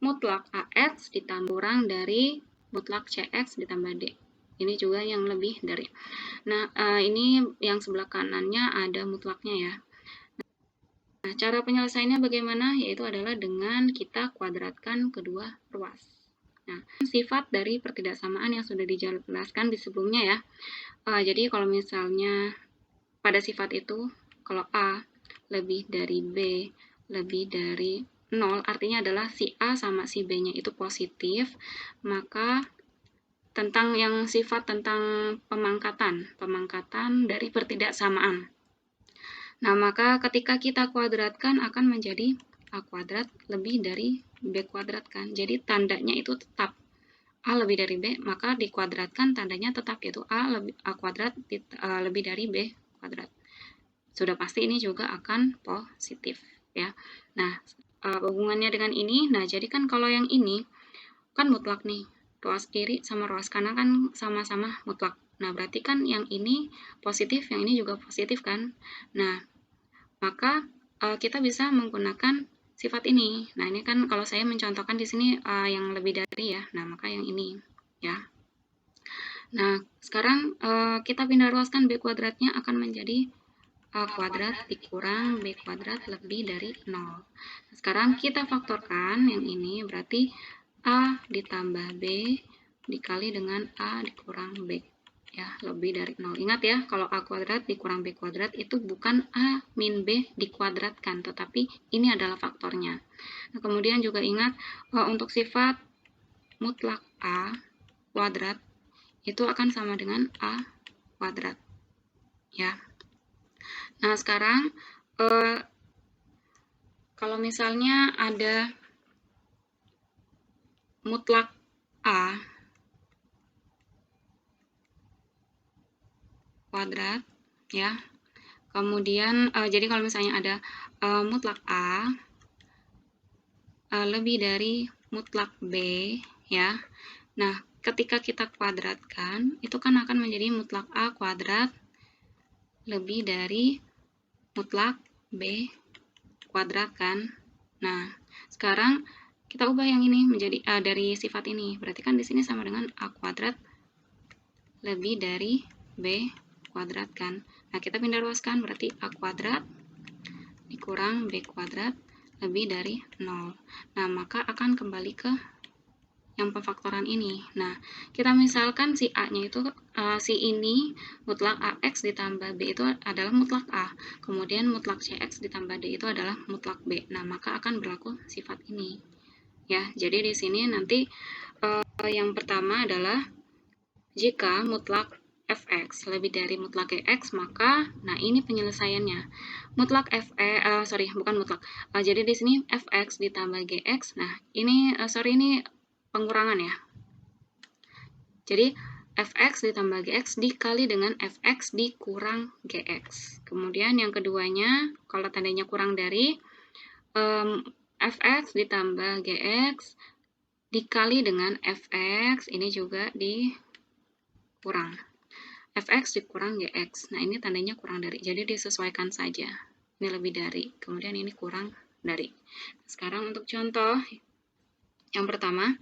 mutlak AX ditambah kurang dari mutlak CX ditambah D. Ini juga yang lebih dari. Nah, ini yang sebelah kanannya ada mutlaknya ya. Nah, cara penyelesaiannya bagaimana? Yaitu adalah dengan kita kuadratkan kedua ruas. Nah, sifat dari pertidaksamaan yang sudah dijelaskan di sebelumnya ya. Jadi kalau misalnya pada sifat itu, kalau A lebih dari B lebih dari 0, artinya adalah si A sama si B-nya itu positif, maka tentang yang sifat tentang pemangkatan dari pertidaksamaan. Nah, maka ketika kita kuadratkan akan menjadi A kuadrat lebih dari B kuadrat kan. Jadi tandanya itu tetap. A lebih dari B, maka dikuadratkan tandanya tetap, yaitu A kuadrat lebih dari B kuadrat. Sudah pasti ini juga akan positif ya. Nah, hubungannya dengan ini, nah jadi kan kalau yang ini kan mutlak nih, ruas kiri sama ruas kanan kan sama-sama mutlak. Nah, berarti kan yang ini positif, yang ini juga positif kan. Nah, maka kita bisa menggunakan sifat ini. Nah, ini kan kalau saya mencontohkan di sini yang lebih dari ya. Nah, maka yang ini ya. Nah, sekarang kita pindah ruaskan B kuadratnya akan menjadi A kuadrat dikurang B kuadrat lebih dari 0. Sekarang kita faktorkan yang ini, berarti A ditambah B dikali dengan A dikurang B. Ya, lebih dari 0. Ingat ya, kalau A kuadrat dikurang B kuadrat itu bukan A min B dikuadratkan, tetapi ini adalah faktornya. Nah, kemudian juga ingat, untuk sifat mutlak A kuadrat itu akan sama dengan A kuadrat. Ya. Nah, sekarang kalau misalnya ada mutlak A kuadrat ya. Kemudian jadi kalau misalnya ada mutlak A lebih dari mutlak B ya. Nah, ketika kita kuadratkan itu kan akan menjadi mutlak A kuadrat lebih dari mutlak B kuadrat kan. Nah, sekarang kita ubah yang ini menjadi dari sifat ini. Berarti kan di sini sama dengan A kuadrat lebih dari B kuadrat kan. Nah, kita pindah ruaskan, berarti A kuadrat dikurang B kuadrat lebih dari 0. Nah, maka akan kembali ke yang pemfaktoran ini. Nah, kita misalkan si A-nya itu, si ini mutlak AX ditambah B itu adalah mutlak A. Kemudian mutlak CX ditambah D itu adalah mutlak B. Nah, maka akan berlaku sifat ini. Ya, jadi di sini nanti yang pertama adalah jika mutlak fx lebih dari mutlak gx, maka nah ini penyelesaiannya. Mutlak bukan mutlak. Jadi di sini fx ditambah gx. Nah, ini ini pengurangan ya. Jadi fx ditambah gx dikali dengan fx dikurang gx. Kemudian yang keduanya, kalau tandanya kurang dari fx ditambah gx dikali dengan fx, ini juga dikurang. Fx dikurang Gx. Nah, ini tandanya kurang dari. Jadi disesuaikan saja. Ini lebih dari. Kemudian ini kurang dari. Sekarang untuk contoh. Yang pertama,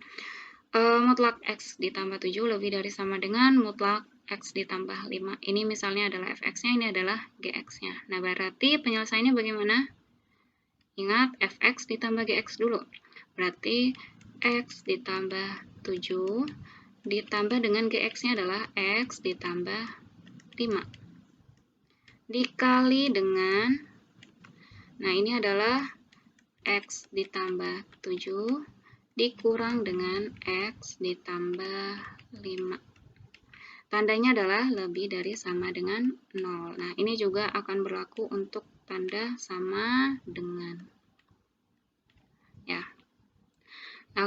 mutlak X ditambah 7 lebih dari sama dengan mutlak X ditambah 5. Ini misalnya adalah Fx-nya, ini adalah Gx-nya. Nah, berarti penyelesaiannya bagaimana? Ingat, Fx ditambah Gx dulu. Berarti X ditambah 7 ditambah dengan Gx-nya adalah X ditambah 5 dikali dengan, nah ini adalah X ditambah 7 dikurang dengan X ditambah 5. Tandanya adalah lebih dari sama dengan 0. Nah, ini juga akan berlaku untuk tanda sama dengan.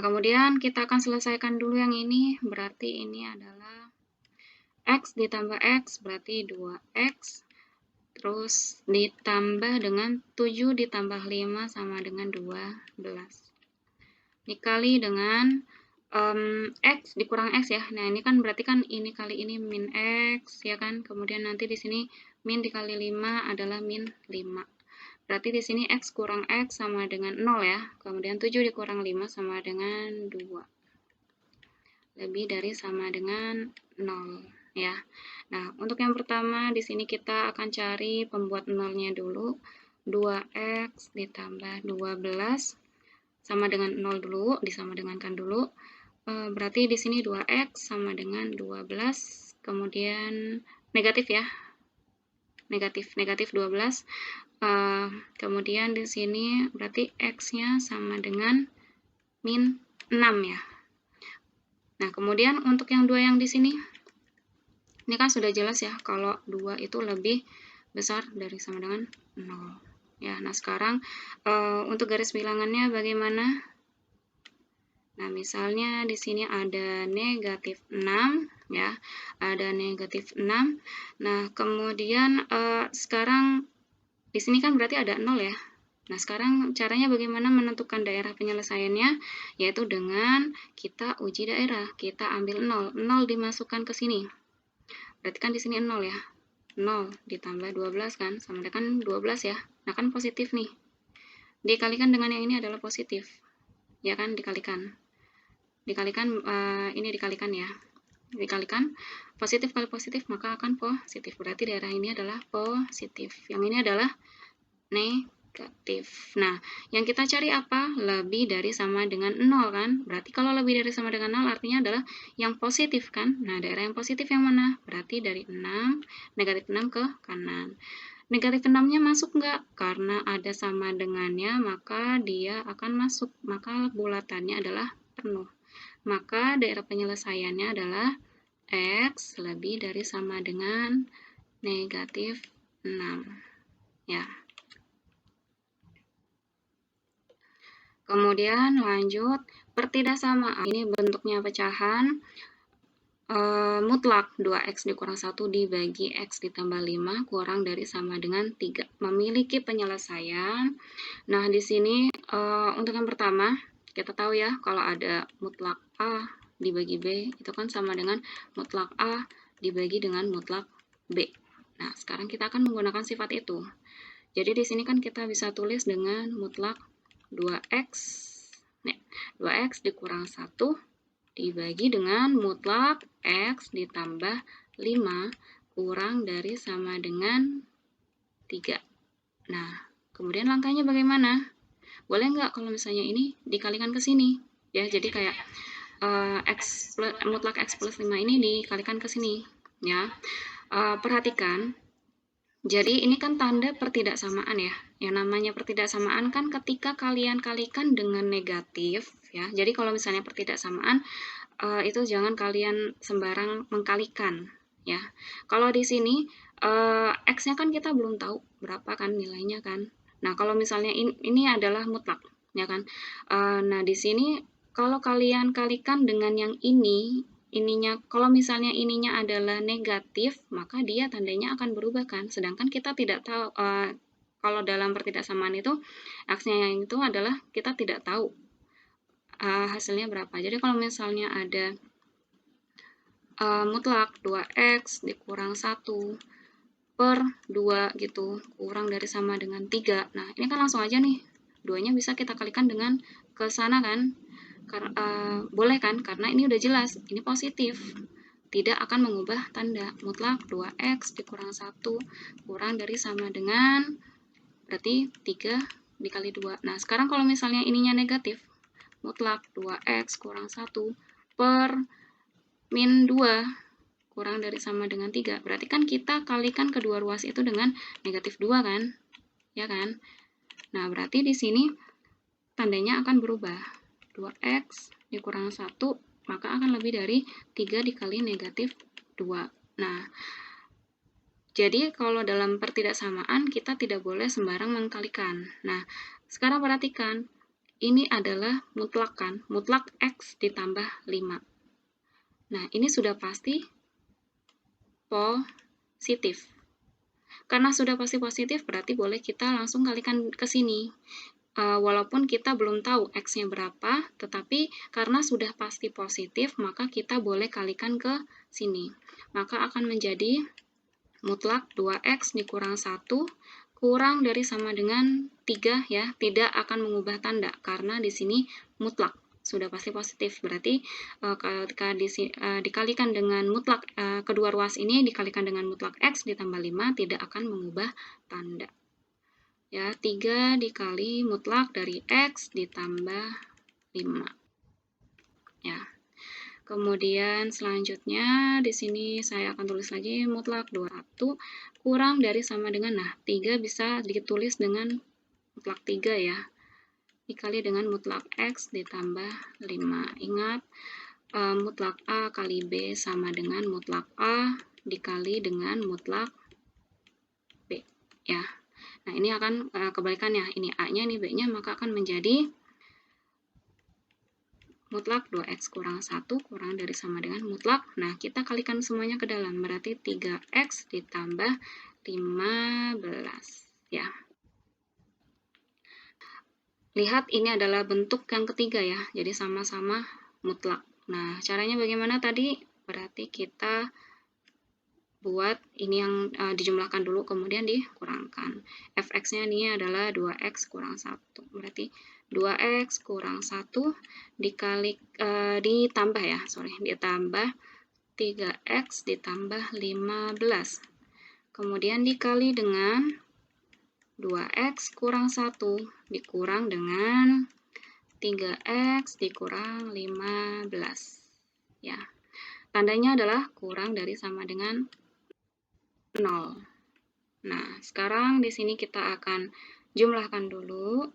kemudian kita akan selesaikan dulu yang ini, berarti ini adalah X ditambah X, berarti 2X, terus ditambah dengan 7 ditambah 5 sama dengan 12. Dikali dengan X dikurang X ya. Nah, ini kan berarti kan ini kali ini min X, ya kan? Kemudian nanti di sini min dikali 5 adalah min 5. Berarti di sini X kurang X sama dengan 0 ya. Kemudian 7 dikurang 5 sama dengan 2. Lebih dari sama dengan 0 ya. Nah, untuk yang pertama di sini kita akan cari pembuat nolnya dulu. 2X ditambah 12 sama dengan 0 dulu, disama dengankan dulu. Berarti di sini 2X sama dengan 12, kemudian negatif ya. Negatif 12. Kemudian di sini berarti X-nya sama dengan min 6 ya. Nah, kemudian untuk yang 2 yang di sini, ini kan sudah jelas ya, kalau 2 itu lebih besar dari sama dengan 0. Ya, nah sekarang untuk garis bilangannya bagaimana? Nah, misalnya di sini ada negatif 6, ya, ada negatif 6. Nah, kemudian sekarang di sini kan berarti ada 0 ya. Nah, sekarang caranya bagaimana menentukan daerah penyelesaiannya? Yaitu dengan kita uji daerah. Kita ambil 0. 0 dimasukkan ke sini. Berarti kan di sini 0 ya. 0 ditambah 12 kan, sama dengan 12 ya. Nah, kan positif nih. Dikalikan dengan yang ini adalah positif. Ya kan, dikalikan. Ini dikalikan ya. Dikalikan positif kali positif maka akan positif. Berarti daerah ini adalah positif. Yang ini adalah negatif. Nah, yang kita cari apa? Lebih dari sama dengan 0 kan? Berarti kalau lebih dari sama dengan 0 artinya adalah yang positif kan? Nah, daerah yang positif yang mana? Berarti dari 6, negatif 6 ke kanan. Negatif 6-nya masuk nggak? Karena ada sama dengannya, maka dia akan masuk. Maka bulatannya adalah penuh. Maka daerah penyelesaiannya adalah X lebih dari sama dengan negatif 6. Ya. Kemudian lanjut, pertidaksamaan. Ini bentuknya pecahan mutlak 2X dikurang 1 dibagi X ditambah 5 kurang dari sama dengan 3. Memiliki penyelesaian. Nah, di sini untuk yang pertama, kita tahu ya kalau ada mutlak A dibagi B, itu kan sama dengan mutlak A dibagi dengan mutlak B. Nah, sekarang kita akan menggunakan sifat itu. Jadi di sini kan kita bisa tulis dengan mutlak 2X, 2X dikurang 1 dibagi dengan mutlak X ditambah 5 kurang dari sama dengan 3. Nah, kemudian langkahnya bagaimana? Boleh nggak kalau misalnya ini dikalikan ke sini? Ya, jadi kayak mutlak X plus 5 ini dikalikan ke sini. Ya, perhatikan. Jadi ini kan tanda pertidaksamaan ya. Yang namanya pertidaksamaan kan ketika kalian kalikan dengan negatif ya. Jadi kalau misalnya pertidaksamaan itu jangan kalian sembarang mengkalikan ya. Kalau di sini X-nya kan kita belum tahu berapa kan nilainya kan. Nah, kalau misalnya ini adalah mutlak ya kan. Nah, di sini kalau kalian kalikan dengan yang ininya, kalau misalnya ininya adalah negatif, maka dia tandanya akan berubah kan. Sedangkan kita tidak tahu, kalau dalam pertidaksamaan itu, X-nya yang itu adalah kita tidak tahu hasilnya berapa. Jadi kalau misalnya ada mutlak 2X dikurang 1 per 2 gitu, kurang dari sama dengan 3. Nah, ini kan langsung aja nih, 2-nya bisa kita kalikan dengan ke sana kan. Boleh kan, karena ini udah jelas, ini positif, tidak akan mengubah tanda. Mutlak 2X dikurang 1 kurang dari sama dengan, berarti 3 dikali 2. Nah, sekarang kalau misalnya ininya negatif, mutlak 2X kurang 1 per min 2 kurang dari sama dengan 3. Berarti kan kita kalikan kedua ruas itu dengan negatif 2 kan, ya kan. Nah, berarti di sini tandanya akan berubah. 2X dikurang 1, maka akan lebih dari 3 dikali negatif 2. Nah, jadi kalau dalam pertidaksamaan kita tidak boleh sembarang mengkalikan. Nah, sekarang perhatikan, ini adalah mutlak kan, mutlak X ditambah 5. Nah, ini sudah pasti positif. Karena sudah pasti positif, berarti boleh kita langsung kalikan ke sini. Walaupun kita belum tahu X-nya berapa, tetapi karena sudah pasti positif, maka kita boleh kalikan ke sini. Maka akan menjadi mutlak 2X dikurang 1 kurang dari sama dengan 3 ya, tidak akan mengubah tanda karena di sini mutlak sudah pasti positif. Berarti ketika dikalikan dengan mutlak kedua ruas ini dikalikan dengan mutlak X ditambah 5 tidak akan mengubah tanda. Ya, 3 dikali mutlak dari X ditambah 5. Ya. Kemudian selanjutnya di sini saya akan tulis lagi mutlak 21 kurang dari sama dengan, nah 3 bisa ditulis dengan mutlak 3 ya. Dikali dengan mutlak X ditambah 5. Ingat, mutlak A kali B sama dengan mutlak A dikali dengan mutlak B. Ya. Nah, ini akan kebalikannya. Ini A-nya, ini B-nya, maka akan menjadi mutlak 2X kurang 1 kurang dari sama dengan mutlak. Nah, kita kalikan semuanya ke dalam. Berarti 3X ditambah 15. Ya. Lihat, ini adalah bentuk yang ketiga ya. Jadi sama-sama mutlak. Nah, caranya bagaimana tadi? Berarti kita buat ini yang dijumlahkan dulu, kemudian dikurangkan. Fx-nya ini adalah 2x kurang 1. Berarti 2x kurang 1 dikali ditambah ya, ditambah 3x ditambah 15. Kemudian dikali dengan 2x kurang 1 dikurang dengan 3x dikurang 15. Ya. Tandanya adalah kurang dari sama dengan 0. Nah, sekarang di sini kita akan jumlahkan dulu.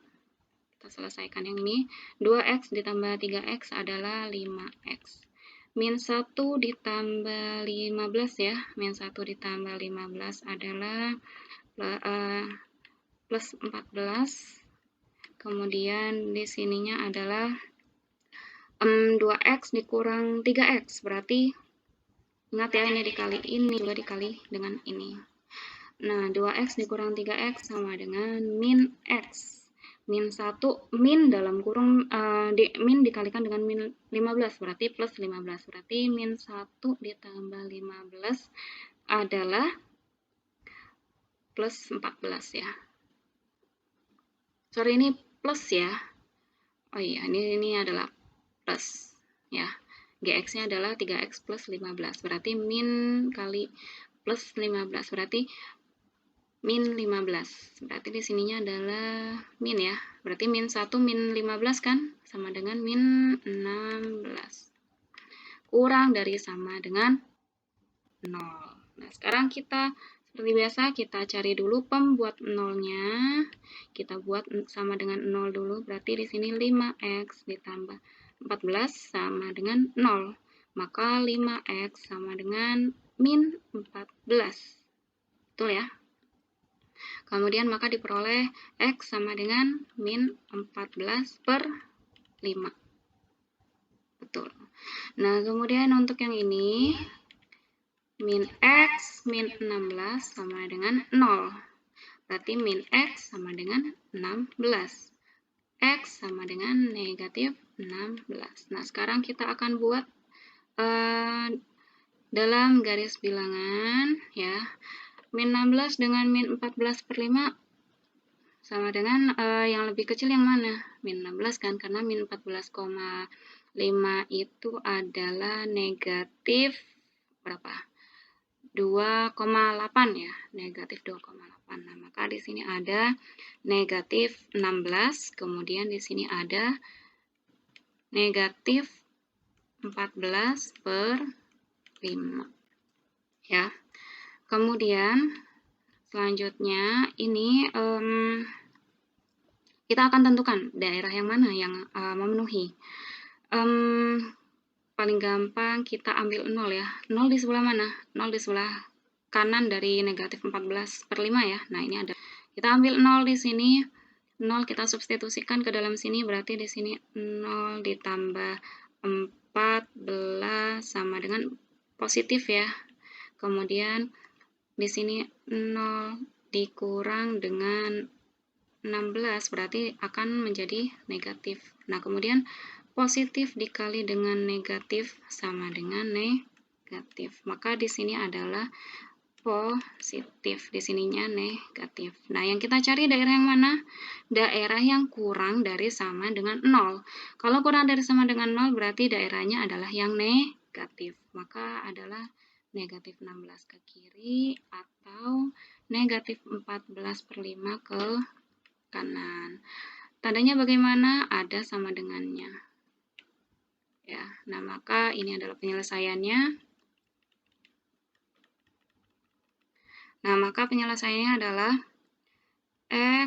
Kita selesaikan yang ini. 2x ditambah 3x adalah 5x. Min 1 ditambah 15 ya. Min 1 ditambah 15 adalah plus 14. Kemudian di sininya adalah 2x dikurang 3x. Berarti ingat ya, ini dikali ini juga dikali dengan ini. Nah, 2x dikurang 3x sama dengan min x. Min 1, min dalam kurung, min dikalikan dengan min 15, berarti plus 15. Berarti min 1 ditambah 15 adalah plus 14 ya. Sorry, ini plus ya. Oh iya, ini adalah plus ya. Gx-nya adalah 3x plus 15. Berarti min kali plus 15. Berarti min 15. Berarti di sininya adalah min ya. Berarti min 1 min 15 kan? Sama dengan min 16. Kurang dari sama dengan 0. Nah, sekarang kita seperti biasa kita cari dulu pembuat nolnya. Kita buat sama dengan 0 dulu. Berarti di sini 5x ditambah 14 sama dengan 0. Maka 5x sama dengan min 14. Betul ya? Kemudian maka diperoleh X sama dengan min 14 per 5. Betul. Nah, kemudian untuk yang ini, min X min 16 sama dengan 0. Berarti min X sama dengan 16. X sama dengan negatif 16. Nah, sekarang kita akan buat dalam garis bilangan ya. Min 16 dengan min 14 per 5 sama dengan yang lebih kecil yang mana? Min 16 kan, karena min 14,5 itu adalah negatif berapa? 2,8 ya, negatif 2,8. Nah, maka di sini ada negatif 16, kemudian di sini ada negatif 14 per 5. Ya. Kemudian selanjutnya ini kita akan tentukan daerah yang mana yang memenuhi. Paling gampang kita ambil 0 ya. 0 di sebelah mana? 0 di sebelah kanan dari negatif 14 per 5 ya. Nah, ini ada. Kita ambil 0 di sini. 0 kita substitusikan ke dalam sini, berarti di sini 0 ditambah 14 sama dengan positif ya. Kemudian di sini 0 dikurang dengan 16 berarti akan menjadi negatif. Nah, kemudian positif dikali dengan negatif sama dengan negatif. Maka di sini adalah positif, di sininya negatif. Nah, yang kita cari daerah yang mana? Daerah yang kurang dari sama dengan 0. Kalau kurang dari sama dengan 0 berarti daerahnya adalah yang negatif. Maka adalah negatif 16 ke kiri atau negatif 14/5 ke kanan. Tandanya bagaimana? Ada sama dengannya. Ya, nah maka ini adalah penyelesaiannya. Nah, maka penyelesaiannya adalah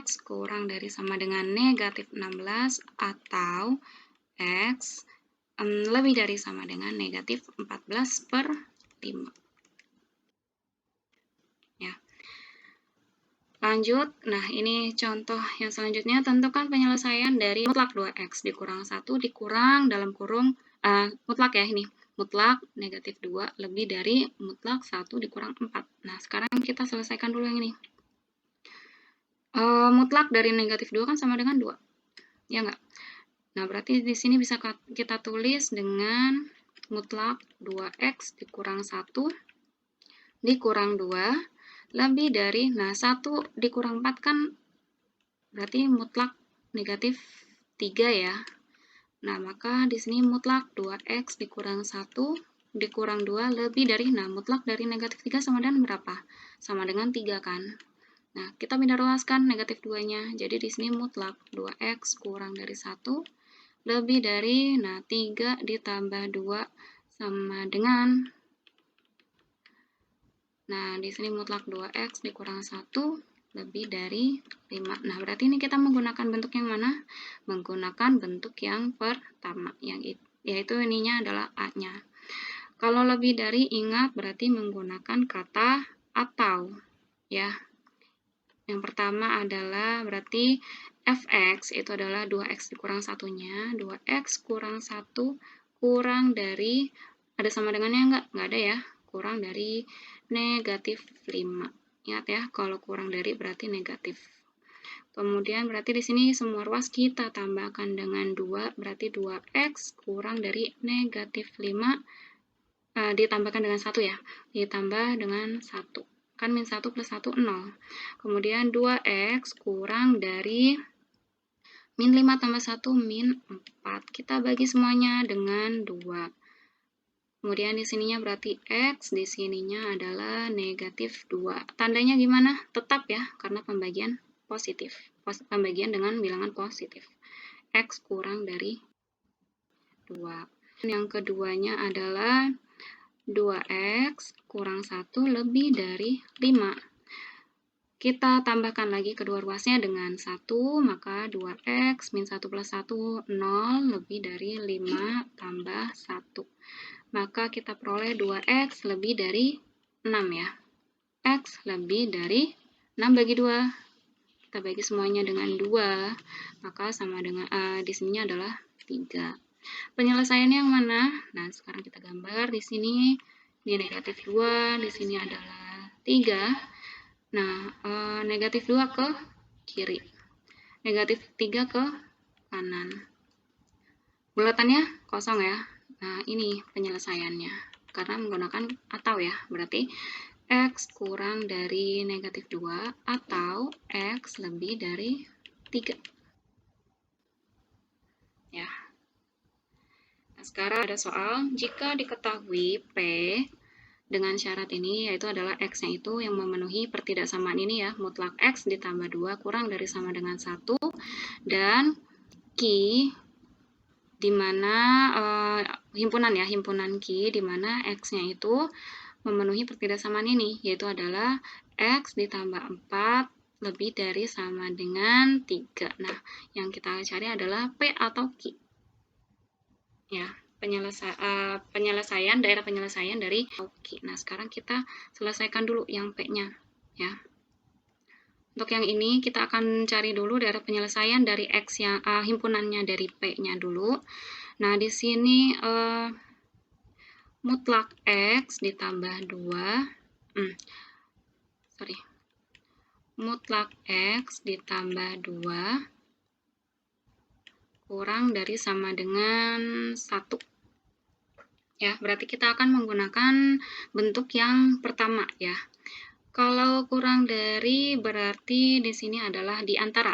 X kurang dari sama dengan negatif 16 atau X lebih dari sama dengan negatif 14/5. Ya. Lanjut, nah ini contoh yang selanjutnya, tentukan penyelesaian dari mutlak 2X dikurang 1 dikurang dalam kurung, mutlak ya ini, mutlak negatif 2 lebih dari mutlak 1 dikurang 4. Nah, sekarang kita selesaikan dulu yang ini. Mutlak dari negatif 2 kan sama dengan 2, ya enggak? Nah, berarti di sini bisa kita tulis dengan mutlak 2X dikurang 1 dikurang 2 lebih dari, nah 1 dikurang 4 kan berarti mutlak negatif 3 ya. Nah, maka di sini mutlak 2X dikurang 1 dikurang 2 lebih dari, nah mutlak dari negatif 3 sama dengan berapa? Sama dengan 3 kan. Nah, kita pindah ruaskan negatif 2-nya. Jadi di sini mutlak 2X kurang dari 1 lebih dari, nah 3 ditambah 2 sama dengan, nah di sini mutlak 2X dikurang 1 lebih dari 5. Nah, berarti ini kita menggunakan bentuk yang mana? Menggunakan bentuk yang pertama, yaitu ininya adalah A-nya. Kalau lebih dari, ingat berarti menggunakan kata atau, ya. Yang pertama adalah berarti fx itu adalah 2x dikurang 1-nya, 2x kurang 1 kurang dari, ada sama dengannya enggak? Enggak ada ya, kurang dari negatif 5. Ingat ya, kalau kurang dari berarti negatif. Kemudian berarti di sini semua ruas kita tambahkan dengan 2, berarti 2x kurang dari negatif 5, ditambahkan dengan 1 ya, ditambah dengan 1. Kan min 1 plus 1, 0. Kemudian 2x kurang dari min 5 tambah 1, min 4. Kita bagi semuanya dengan 2. Kemudian di sininya berarti X, di sininya adalah negatif 2. Tandanya gimana? Tetap ya, karena pembagian positif. Pembagian dengan bilangan positif. X kurang dari 2. Yang keduanya adalah 2X kurang 1 lebih dari 5. Kita tambahkan lagi kedua ruasnya dengan 1, maka 2X min 1 plus 1, 0 lebih dari 5 tambah 1. Maka kita peroleh 2X lebih dari 6 ya. X lebih dari 6 bagi 2. Kita bagi semuanya dengan 2, maka sama dengan, di sininya adalah 3. Penyelesaiannya yang mana? Nah, sekarang kita gambar di sini. Ini negatif 2, di sini adalah 3. Nah, negatif 2 ke kiri. Negatif 3 ke kanan. Bulatannya kosong ya. Nah, ini penyelesaiannya. Karena menggunakan atau ya. Berarti X kurang dari negatif 2 atau X lebih dari 3. Ya. Nah, sekarang ada soal, jika diketahui P dengan syarat ini, yaitu adalah X-nya itu yang memenuhi pertidaksamaan ini ya, mutlak X ditambah 2 kurang dari sama dengan 1, dan Q di mana himpunan ya, himpunan Q di mana X-nya itu memenuhi pertidaksamaan ini, yaitu adalah X ditambah 4 lebih dari sama dengan 3. Nah, yang kita cari adalah P atau Q. Ya, penyelesaian, daerah penyelesaian dari Q. Nah, sekarang kita selesaikan dulu yang P-nya. Ya. Untuk yang ini kita akan cari dulu daerah penyelesaian dari X yang himpunannya dari P-nya dulu. Nah, di sini mutlak X ditambah 2, mutlak X ditambah 2 kurang dari sama dengan 1. Ya, berarti kita akan menggunakan bentuk yang pertama ya. Kalau kurang dari berarti di sini adalah di antara,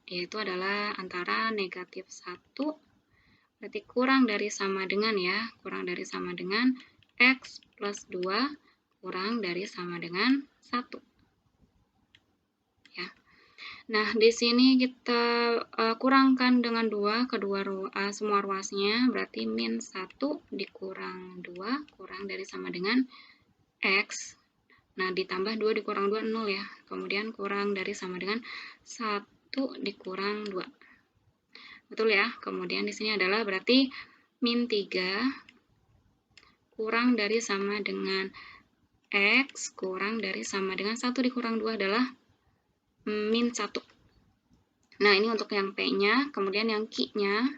yaitu adalah antara negatif 1, berarti kurang dari sama dengan ya, kurang dari sama dengan X plus 2 kurang dari sama dengan 1. Ya. Nah, di sini kita kurangkan dengan 2, semua ruasnya, berarti min 1 dikurang 2, kurang dari sama dengan X. Nah, ditambah 2 dikurang 2, 0 ya. Kemudian kurang dari sama dengan 1 dikurang 2. Betul ya? Kemudian di sini adalah berarti min 3 kurang dari sama dengan X kurang dari sama dengan 1 dikurang 2 adalah min 1. Nah, ini untuk yang P-nya, kemudian yang Q-nya.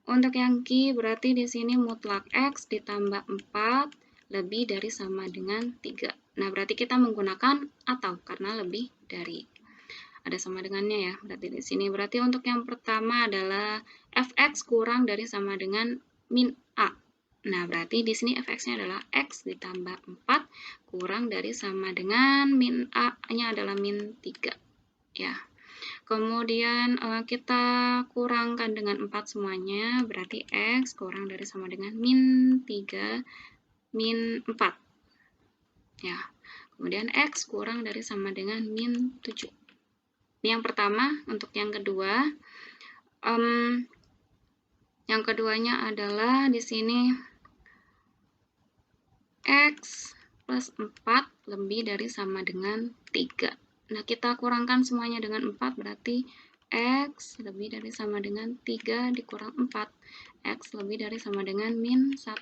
Untuk yang Q berarti di sini mutlak X ditambah 4 lebih dari sama dengan 3. Nah, berarti kita menggunakan atau karena lebih dari. Ada sama dengannya ya. Berarti di sini berarti untuk yang pertama adalah fx kurang dari sama dengan min a. Nah, berarti di sini fx-nya adalah x ditambah 4 kurang dari sama dengan min a-nya adalah min 3. Ya. Kemudian kita kurangkan dengan 4 semuanya, berarti x kurang dari sama dengan min 3 min 4. Ya. Kemudian x kurang dari sama dengan min 7. Ini yang pertama. Untuk yang kedua, yang keduanya adalah di sini x plus 4 lebih dari sama dengan 3. Nah, kita kurangkan semuanya dengan 4, berarti x lebih dari sama dengan 3 dikurang 4. X lebih dari sama dengan min 1.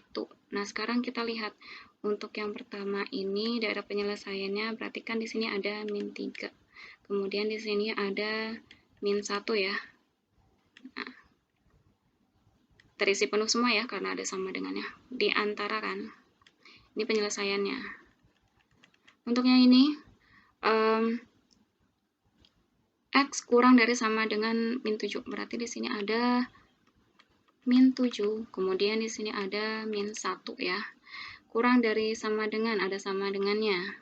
Nah, sekarang kita lihat. Untuk yang pertama ini, daerah penyelesaiannya, berarti kan di sini ada min 3. Kemudian di sini ada min 1 ya. Nah, terisi penuh semua ya, karena ada sama dengannya. Di antara kan. Ini penyelesaiannya. Untuk yang ini, X kurang dari sama dengan min 7. Berarti di sini ada min 7. Kemudian di sini ada min 1 ya. Kurang dari sama dengan, ada sama dengannya.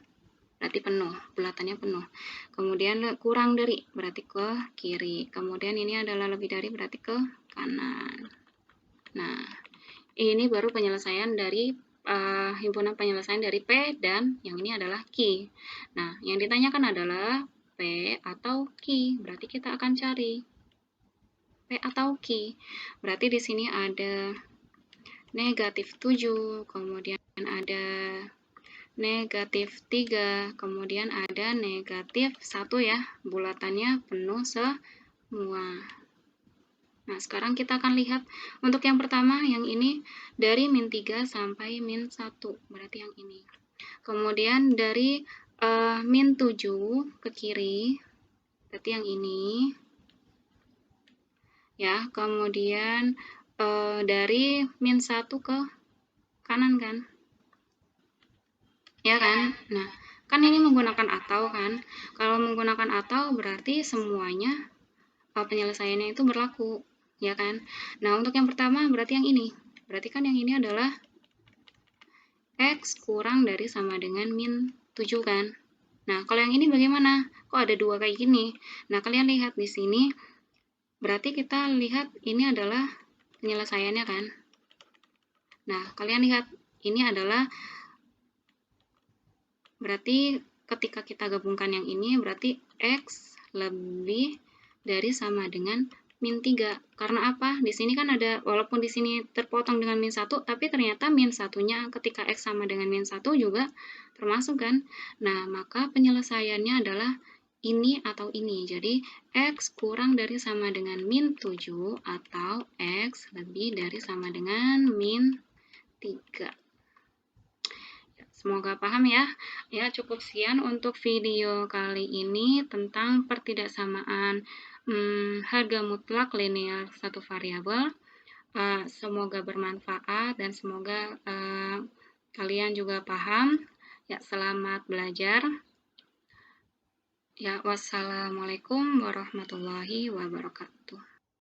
Berarti penuh, bulatannya penuh. Kemudian kurang dari, berarti ke kiri. Kemudian ini adalah lebih dari, berarti ke kanan. Nah, ini baru penyelesaian dari himpunan penyelesaian dari P dan yang ini adalah Q. Nah, yang ditanyakan adalah P atau Q. Berarti kita akan cari P atau Q. Berarti di sini ada negatif 7, kemudian ada negatif 3, kemudian ada negatif 1 ya, bulatannya penuh semua. Nah, sekarang kita akan lihat untuk yang pertama, yang ini dari min 3 sampai min 1, berarti yang ini. Kemudian dari min 7 ke kiri, berarti yang ini. Ya, kemudian dari min 1 ke kanan kan? Ya kan? Nah, kan ini menggunakan atau kan? Kalau menggunakan atau berarti semuanya penyelesaiannya itu berlaku, ya kan? Nah, untuk yang pertama berarti yang ini. Berarti kan yang ini adalah X kurang dari sama dengan min 7 kan? Nah, kalau yang ini bagaimana? Kok ada dua kayak gini? Nah, kalian lihat di sini, berarti kita lihat ini adalah penyelesaiannya kan? Nah, kalian lihat ini adalah berarti ketika kita gabungkan yang ini, berarti X lebih dari sama dengan min 3. Karena apa? Di sini kan ada, walaupun di sini terpotong dengan min 1, tapi ternyata min 1-nya ketika X sama dengan min 1 juga termasuk kan? Nah, maka penyelesaiannya adalah ini atau ini. Jadi, X kurang dari sama dengan min 7 atau X lebih dari sama dengan min 3. semoga paham ya. Ya, cukup sekian untuk video kali ini tentang pertidaksamaan harga mutlak linear satu variabel. Semoga bermanfaat dan semoga kalian juga paham. Ya, selamat belajar. Ya, wassalamualaikum warahmatullahi wabarakatuh.